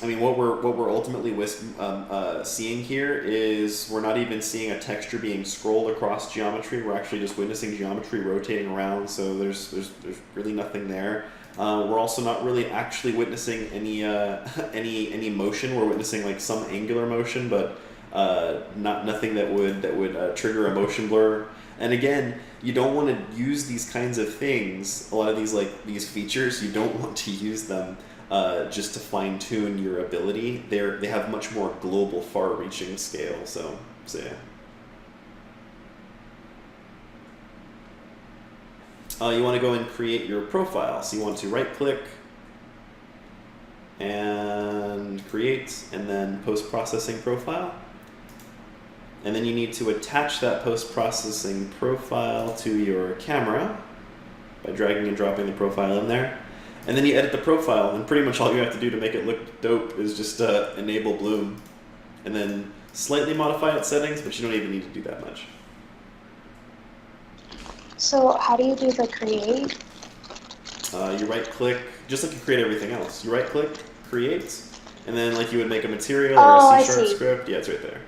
S1: I mean, what we're ultimately seeing here is we're not even seeing a texture being scrolled across geometry. We're actually just witnessing geometry rotating around. So there's really nothing there. We're also not really actually witnessing any motion. We're witnessing like some angular motion, but nothing that would trigger a motion blur. And again, you don't want to use these kinds of things. A lot of these features, you don't want to use them just to fine tune your ability. They have much more global, far-reaching scale. So yeah. You want to go and create your profile. So you want to right-click and create, and then post-processing profile. And then you need to attach that post-processing profile to your camera by dragging and dropping the profile in there. And then you edit the profile, and pretty much all you have to do to make it look dope is just enable bloom. And then slightly modify its settings, but you don't even need to do that much.
S3: So how do you do the create?
S1: You right-click, just like you create everything else. You right-click, create, and then like you would make a material or a C# script. Yeah, it's right there.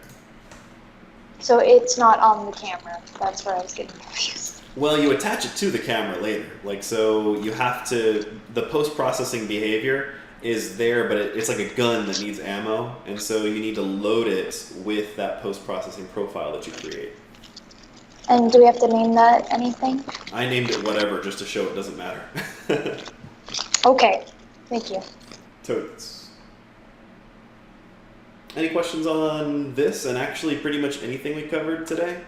S3: So it's not on the camera. That's where I was getting confused.
S1: Well, you attach it to the camera later. Like, so you have to, the post-processing behavior is there, but it's like a gun that needs ammo. And so you need to load it with that post-processing profile that you create.
S3: And do we have to name that anything?
S1: I named it whatever just to show it doesn't matter.
S3: Okay, thank you.
S1: Totes. Any questions on this and actually pretty much anything we covered today?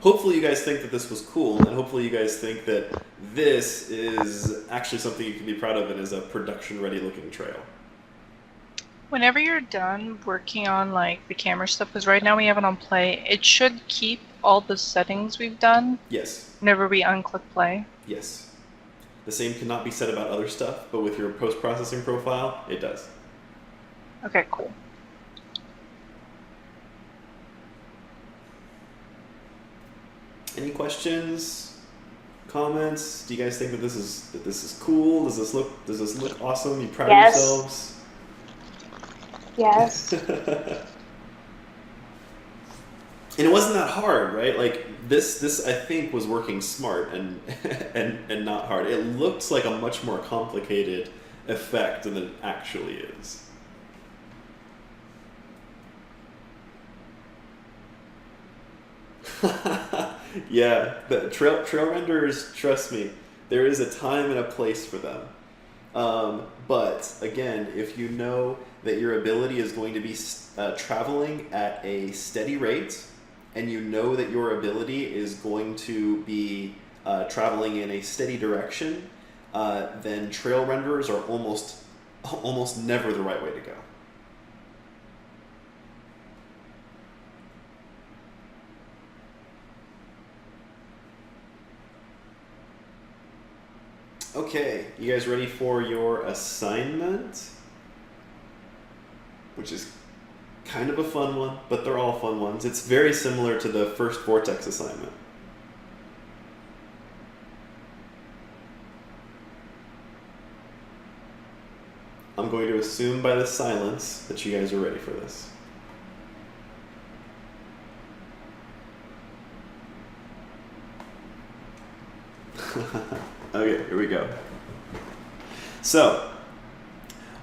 S1: hopefully you guys think that this was cool, and hopefully you guys think that this is actually something you can be proud of and is a production-ready looking trail.
S2: Whenever you're done working on like the camera stuff, because right now we have it on play, it should keep all the settings we've done.
S1: Yes.
S2: Whenever we unclick play.
S1: Yes. The same cannot be said about other stuff, but with your post-processing profile, it does.
S2: Okay, cool.
S1: Any questions? Comments? Do you guys think that this is cool? Does this look awesome? You proud of yourselves?
S3: Yes.
S1: And it wasn't that hard, right? Like this I think was working smart and and not hard. It looks like a much more complicated effect than it actually is. Yeah, the trail renderers, trust me, there is a time and a place for them. But again, if you know that your ability is going to be traveling at a steady rate, and you know that your ability is going to be traveling in a steady direction, then trail renderers are almost never the right way to go. Okay, you guys ready for your assignment? Which is kind of a fun one, but they're all fun ones. It's very similar to the first Vortex assignment. I'm going to assume by the silence that you guys are ready for this. Okay, here we go. So,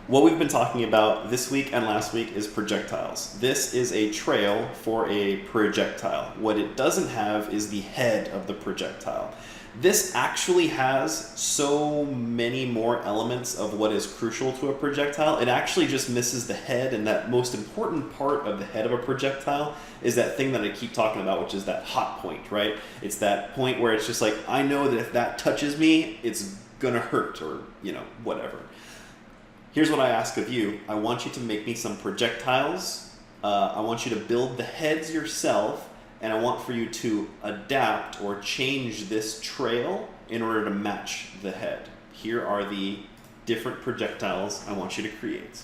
S1: what we've been talking about this week and last week is projectiles. This is a trail for a projectile. What it doesn't have is the head of the projectile. This actually has so many more elements of what is crucial to a projectile. It actually just misses the head, and that most important part of the head of a projectile is that thing that I keep talking about, which is that hot point, right? It's that point where it's just like, I know that if that touches me, it's gonna hurt, or, you know, whatever. Here's what I ask of you. I want you to make me some projectiles. I want you to build the heads yourself, and I want for you to adapt or change this trail in order to match the head. Here are the different projectiles I want you to create.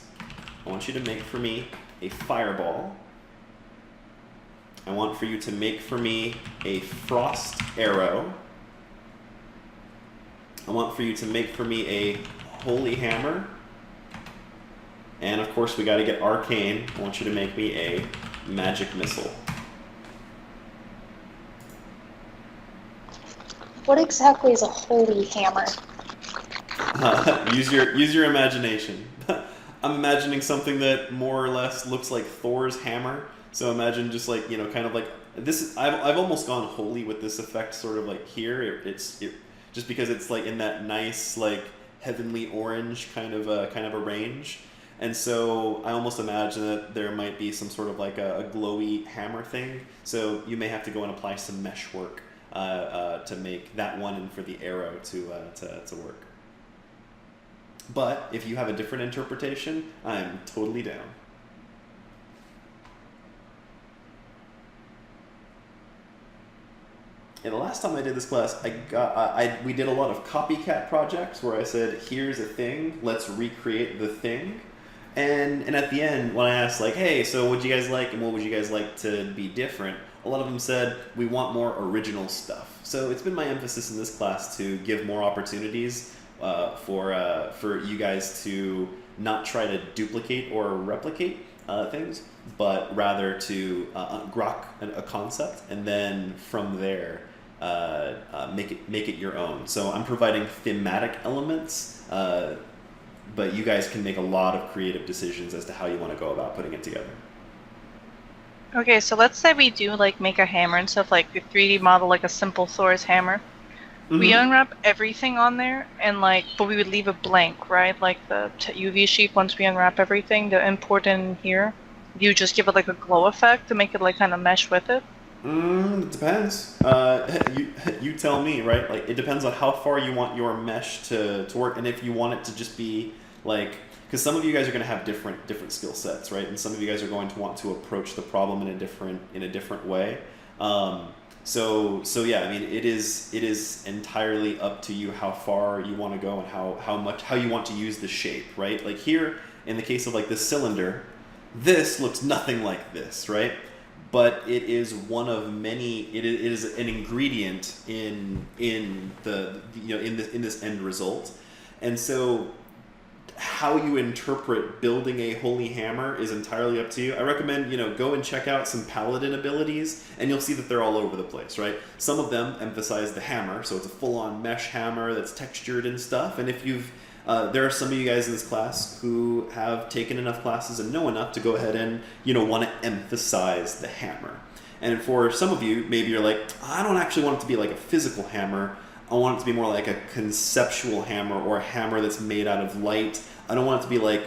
S1: I want you to make for me a fireball. I want for you to make for me a frost arrow. I want for you to make for me a holy hammer. And of course, we got to get arcane. I want you to make me a magic missile.
S3: What exactly is a holy hammer?
S1: Use your imagination. I'm imagining something that more or less looks like Thor's hammer. So imagine just like, you know, kind of like this. I've almost gone holy with this effect, sort of like here. It's just because it's like in that nice like heavenly orange kind of a range. And so I almost imagine that there might be some sort of like a glowy hammer thing. So you may have to go and apply some mesh work to make that one and for the arrow to work. But if you have a different interpretation, I'm totally down. And the last time I did this class, we did a lot of copycat projects where I said, here's a thing, let's recreate the thing. And at the end, when I asked like, hey, so what do you guys like and what would you guys like to be different? A lot of them said, we want more original stuff. So it's been my emphasis in this class to give more opportunities for you guys to not try to duplicate or replicate things, but rather to grok a concept and then from there make it your own. So I'm providing thematic elements, but you guys can make a lot of creative decisions as to how you want to go about putting it together.
S2: Okay, so let's say we do like make a hammer and stuff, like the 3D model, like a simple Thor's hammer. Mm-hmm. We unwrap everything on there, and like, but we would leave it blank, right? Like the UV sheet. Once we unwrap everything, to import in here, you just give it like a glow effect to make it like kind of mesh with it.
S1: It depends. You tell me, right? Like, it depends on how far you want your mesh to work, and if you want it to just be like, because some of you guys are going to have different skill sets, right? And some of you guys are going to want to approach the problem in a different way. So yeah, I mean, it is entirely up to you how far you want to go and how you want to use the shape, right? Like here, in the case of like this cylinder, this looks nothing like this, right? But it is one of many. It is an ingredient in the in this end result, and so how you interpret building a holy hammer is entirely up to you. I recommend, go and check out some paladin abilities, and you'll see that they're all over the place, right? Some of them emphasize the hammer, so it's a full-on mesh hammer that's textured and stuff. And if you've there are some of you guys in this class who have taken enough classes and know enough to go ahead and want to emphasize the hammer. And for some of you, maybe you're like, I don't actually want it to be like a physical hammer. I want it to be more like a conceptual hammer, or a hammer that's made out of light. I don't want it to be like,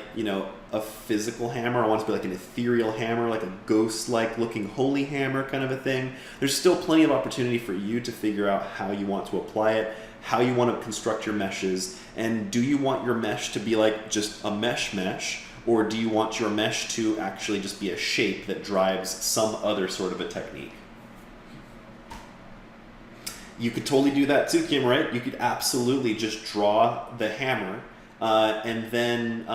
S1: a physical hammer. I want it to be like an ethereal hammer, like a ghost-like looking holy hammer kind of a thing. There's still plenty of opportunity for you to figure out how you want to apply it, how you want to construct your meshes, and do you want your mesh to be like just a mesh, or do you want your mesh to actually just be a shape that drives some other sort of a technique? You could totally do that too, Kim, right? You could absolutely just draw the hammer, and then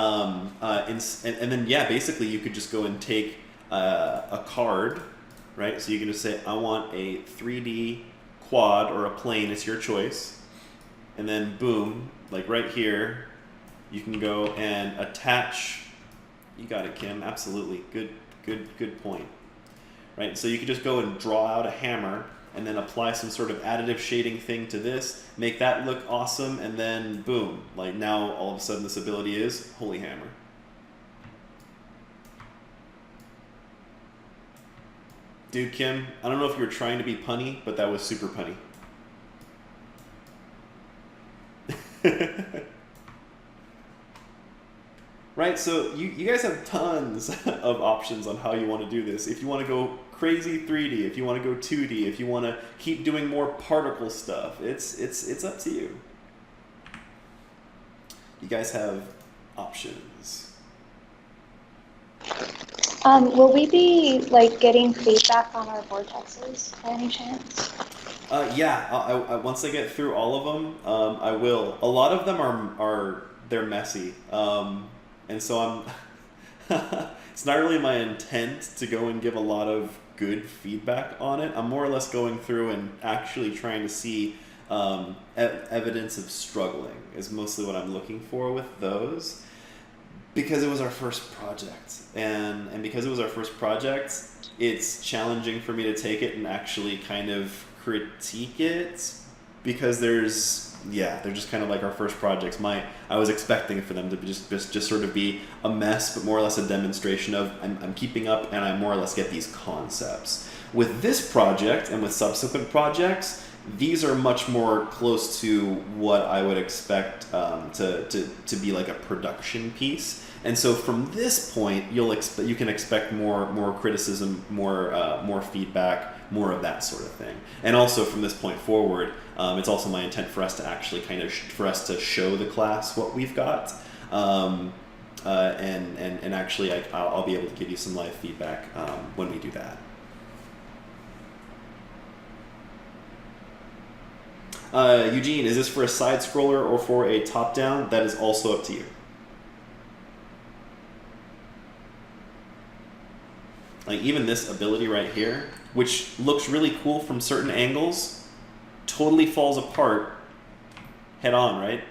S1: yeah, basically you could just go and take a card, right? So you can just say, I want a 3D quad or a plane, it's your choice, and then boom, like right here, you can go and attach. You got it, Kim. Absolutely, good point. Right? So you could just go and draw out a hammer, and then apply some sort of additive shading thing to this, make that look awesome, and then boom, like now all of a sudden this ability is Holy Hammer. Dude, Kim, I don't know if you were trying to be punny, but that was super punny. Right, so you guys have tons of options on how you want to do this. If you want to go crazy 3D, if you want to go 2D, if you want to keep doing more particle stuff, it's up to you. You guys have options.
S3: Will we be like getting feedback on our vortexes by any chance?
S1: Yeah, I once I get through all of them, I will. A lot of them they're messy. And so it's not really my intent to go and give a lot of good feedback on it. I'm more or less going through and actually trying to see evidence of struggling is mostly what I'm looking for with those. Because it was our first project. And because it was our first project, it's challenging for me to take it and actually kind of critique it. Because they're just kind of like our first projects. I was expecting for them to be just sort of be a mess, but more or less a demonstration of I'm keeping up, and I more or less get these concepts. With this project and with subsequent projects, these are much more close to what I would expect to be like a production piece. And so from this point, you can expect more criticism, more feedback, more of that sort of thing. And also from this point forward, it's also my intent for us to actually for us to show the class what we've got, and actually I'll be able to give you some live feedback when we do that. Eugene, is this for a side scroller or for a top down? That is also up to you. Like even this ability right here, which looks really cool from certain angles, totally falls apart head on, right?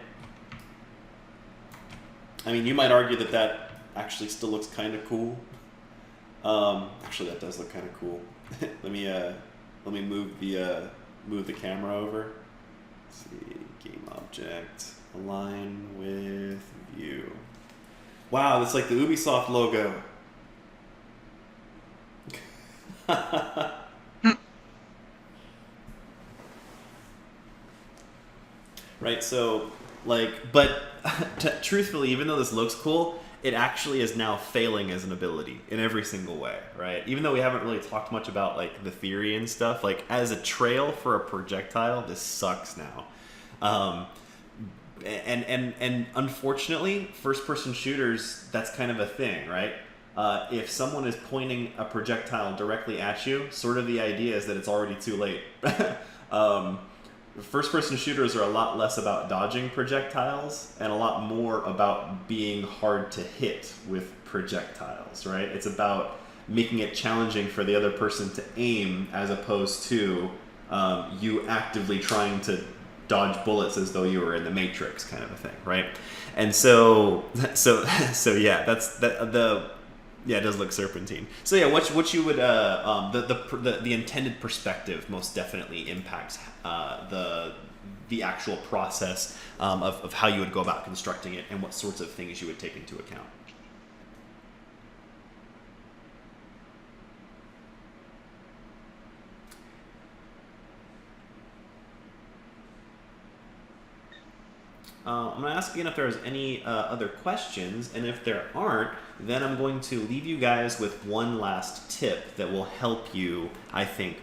S1: I mean, you might argue that actually still looks kind of cool. Actually, that does look kind of cool. let me move the camera over. Let's see, game object, align with view. Wow, that's like the Ubisoft logo. Right, so like, but truthfully, even though this looks cool, it actually is now failing as an ability in every single way, right? Even though we haven't really talked much about like the theory and stuff, like as a trail for a projectile, this sucks now. And unfortunately, first-person shooters, that's kind of a thing, right? If someone is pointing a projectile directly at you, sort of the idea is that it's already too late. First-person shooters are a lot less about dodging projectiles and a lot more about being hard to hit with projectiles, right? It's about making it challenging for the other person to aim as opposed to you actively trying to dodge bullets as though you were in the Matrix, kind of a thing, right? And so yeah, it does look serpentine. So yeah, what you would the intended perspective most definitely impacts the actual process of how you would go about constructing it and what sorts of things you would take into account. I'm going to ask again if there's any other questions, and if there aren't, then I'm going to leave you guys with one last tip that will help you, I think,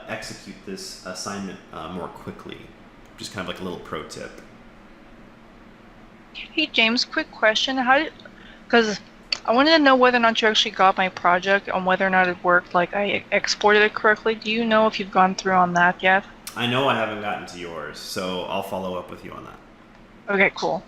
S1: execute this assignment more quickly. Just kind of like a little pro tip.
S2: Hey James, quick question. Because I wanted to know whether or not you actually got my project and whether or not it worked, like I exported it correctly. Do you know if you've gone through on that yet?
S1: I know I haven't gotten to yours, so I'll follow up with you on that.
S2: Okay, cool.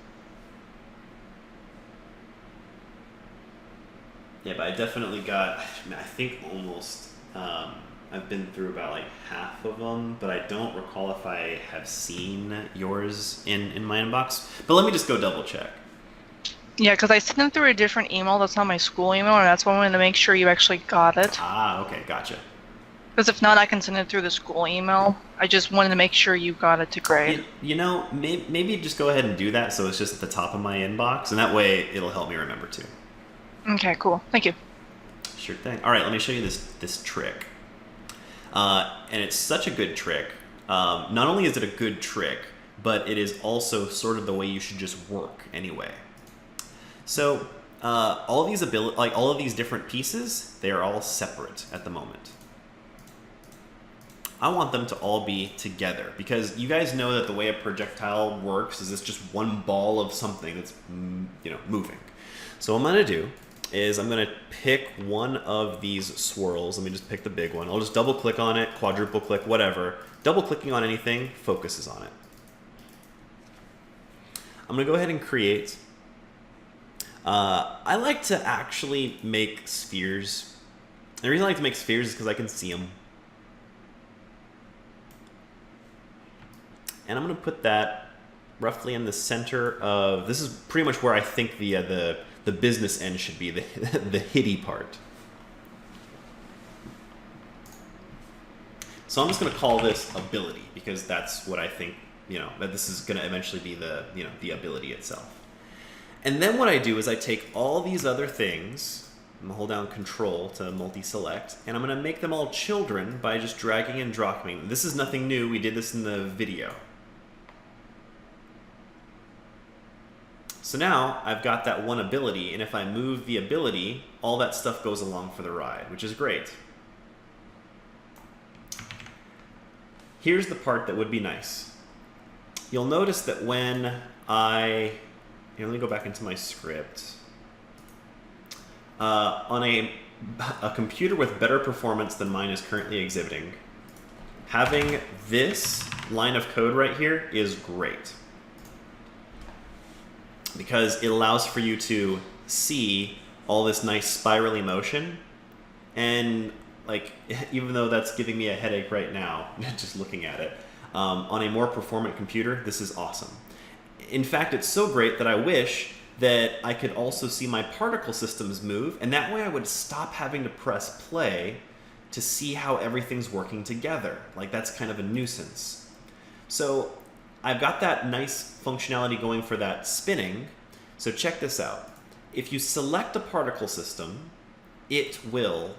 S1: Yeah, but I definitely got, I think almost, I've been through about like half of them, but I don't recall if I have seen yours in my inbox. But let me just go double check.
S2: Yeah, because I sent them through a different email that's not my school email, and that's why I wanted to make sure you actually got it.
S1: Ah, okay, gotcha.
S2: Because if not, I can send it through the school email. I just wanted to make sure you got it to grade.
S1: You know, maybe just go ahead and do that so it's just at the top of my inbox, and that way it'll help me remember too.
S2: Okay, cool. Thank you.
S1: Sure thing. All right, let me show you this trick. And it's such a good trick. Not only is it a good trick, but it is also sort of the way you should just work anyway. So all of these different pieces, they are all separate at the moment. I want them to all be together because you guys know that the way a projectile works is it's just one ball of something that's moving. So what I'm going to do is I'm going to pick one of these swirls. Let me just pick the big one. I'll just double click on it, quadruple click, whatever. Double clicking on anything focuses on it. I'm going to go ahead and create. I like to actually make spheres. The reason I like to make spheres is because I can see them. And I'm going to put that roughly in the center of, this is pretty much where I think the business end should be, the hitty part. So I'm just going to call this ability because that's what I think, that this is going to eventually be the ability itself. And then what I do is I take all these other things, I'm going to hold down Control to multi-select, and I'm going to make them all children by just dragging and dropping them. This is nothing new. We did this in the video. So now I've got that one ability, and if I move the ability, all that stuff goes along for the ride, which is great. Here's the part that would be nice. You'll notice that when let me go back into my script. On a computer with better performance than mine is currently exhibiting, having this line of code right here is great. Because it allows for you to see all this nice spirally motion, and like even though that's giving me a headache right now just looking at it, on a more performant computer this is awesome. In fact, it's so great that I wish that I could also see my particle systems move, and that way I would stop having to press play to see how everything's working together. Like, that's kind of a nuisance. So I've got that nice functionality going for that spinning. So check this out. If you select a particle system, it will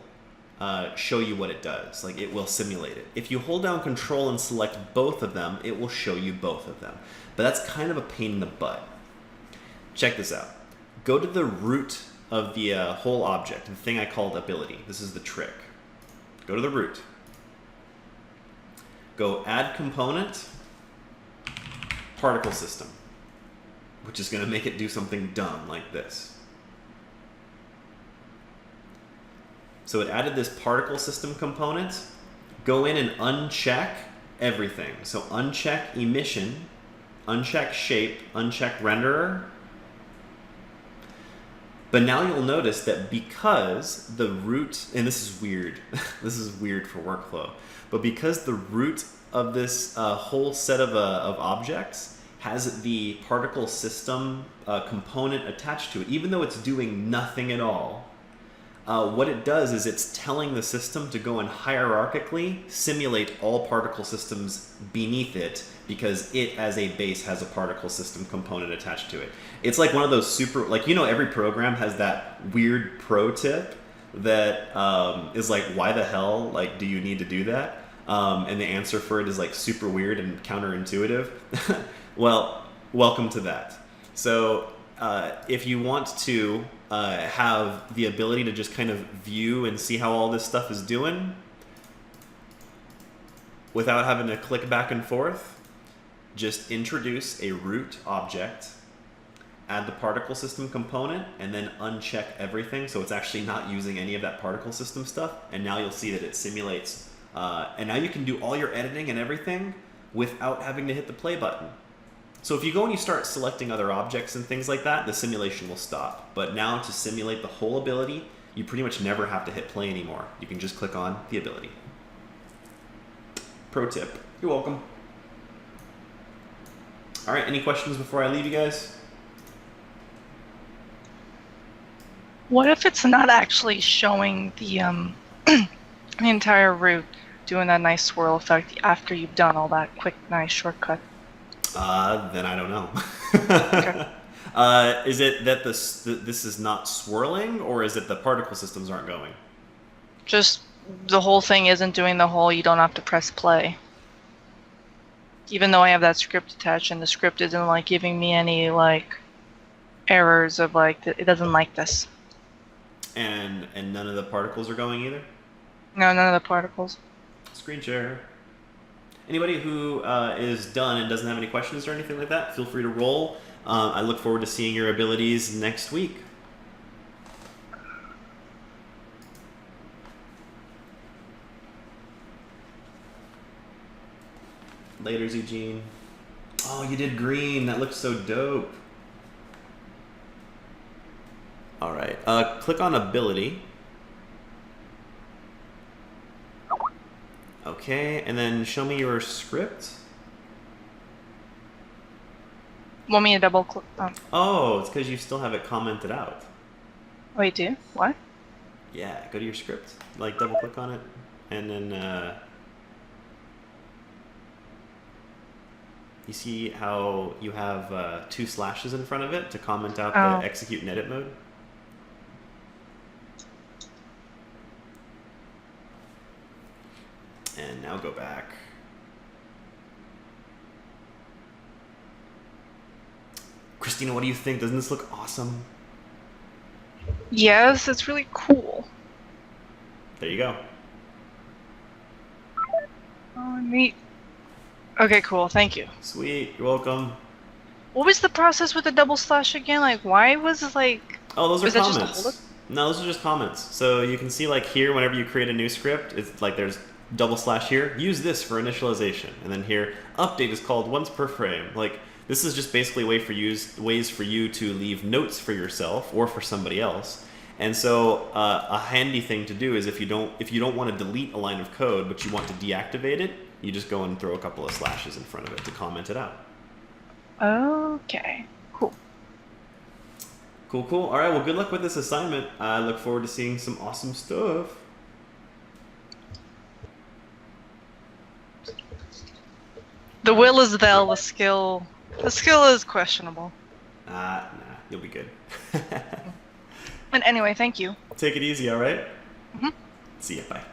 S1: show you what it does. Like, it will simulate it. If you hold down Control and select both of them, it will show you both of them. But that's kind of a pain in the butt. Check this out. go to the root of the whole object, the thing I called ability. This is the trick. Go to the root. Go add component, particle system, which is going to make it do something dumb like this. So it added this particle system component. Go in and uncheck everything. So uncheck emission, uncheck shape, uncheck renderer. But now you'll notice that because the root, and this is weird, this is weird for workflow, but because the root of this whole set of objects has the particle system component attached to it, even though it's doing nothing at all, what it does is it's telling the system to go and hierarchically simulate all particle systems beneath it, because it as a base has a particle system component attached to it. It's like one of those super, like, you know, every program has that weird pro tip that is like, why the hell, like, do you need to do that? And the answer for it is like super weird and counterintuitive. Well, welcome to that. So if you want to have the ability to just kind of view and see how all this stuff is doing without having to click back and forth, just introduce a root object, add the particle system component, and then uncheck everything so it's actually not using any of that particle system stuff. And now you'll see that it simulates. And now you can do all your editing and everything without having to hit the play button. So if you go and you start selecting other objects and things like that, the simulation will stop. But now to simulate the whole ability, you pretty much never have to hit play anymore. You can just click on the ability. Pro tip. You're welcome. All right, any questions before I leave you guys?
S2: What if it's not actually showing the the entire route, doing that nice swirl effect after you've done all that quick, nice shortcut?
S1: Then I don't know.
S2: Okay.
S1: Is it that this is not swirling, or is it the particle systems aren't going?
S2: Just the whole thing isn't doing the whole, you don't have to press play. Even though I have that script attached, and the script isn't like giving me any like errors of like, it doesn't like this.
S1: And none of the particles are going either?
S2: No, none of the particles.
S1: Screen share. Anybody who is done and doesn't have any questions or anything like that, feel free to roll. I look forward to seeing your abilities next week. Laters, Eugene. Oh, you did green. That looks so dope. All right. Click on ability. Okay, and then show me your script.
S2: Want me to double click?
S1: Oh, it's because you still have it commented out.
S2: Wait, do? What?
S1: Yeah, go to your script. Like, double click on it, and then you see how you have 2 slashes in front of it to comment out the execute and edit mode? And now go back. Christina, what do you think? Doesn't this look awesome?
S2: Yes, it's really cool.
S1: There you go.
S2: Oh, neat. Okay, cool. Thank you.
S1: Sweet. You're welcome.
S2: What was the process with the double slash again? Like, why was it like...
S1: Oh, those are
S2: was that
S1: comments.
S2: just a holdup?
S1: No, those are just comments. So you can see, like, here, whenever you create a new script, it's like there's double slash here. Use this for initialization. And then here, update is called once per frame. Like, this is just basically ways for you to leave notes for yourself or for somebody else. And so a handy thing to do is if you don't want to delete a line of code, but you want to deactivate it, you just go and throw a couple of slashes in front of it to comment it out.
S2: Okay, cool.
S1: Cool, cool. All right, well, good luck with this assignment. I look forward to seeing some awesome stuff.
S2: The will is there, the skill is questionable.
S1: Nah, you'll be good.
S2: And anyway, thank you.
S1: Take it easy, all right?
S2: Mm-hmm.
S1: See ya, bye.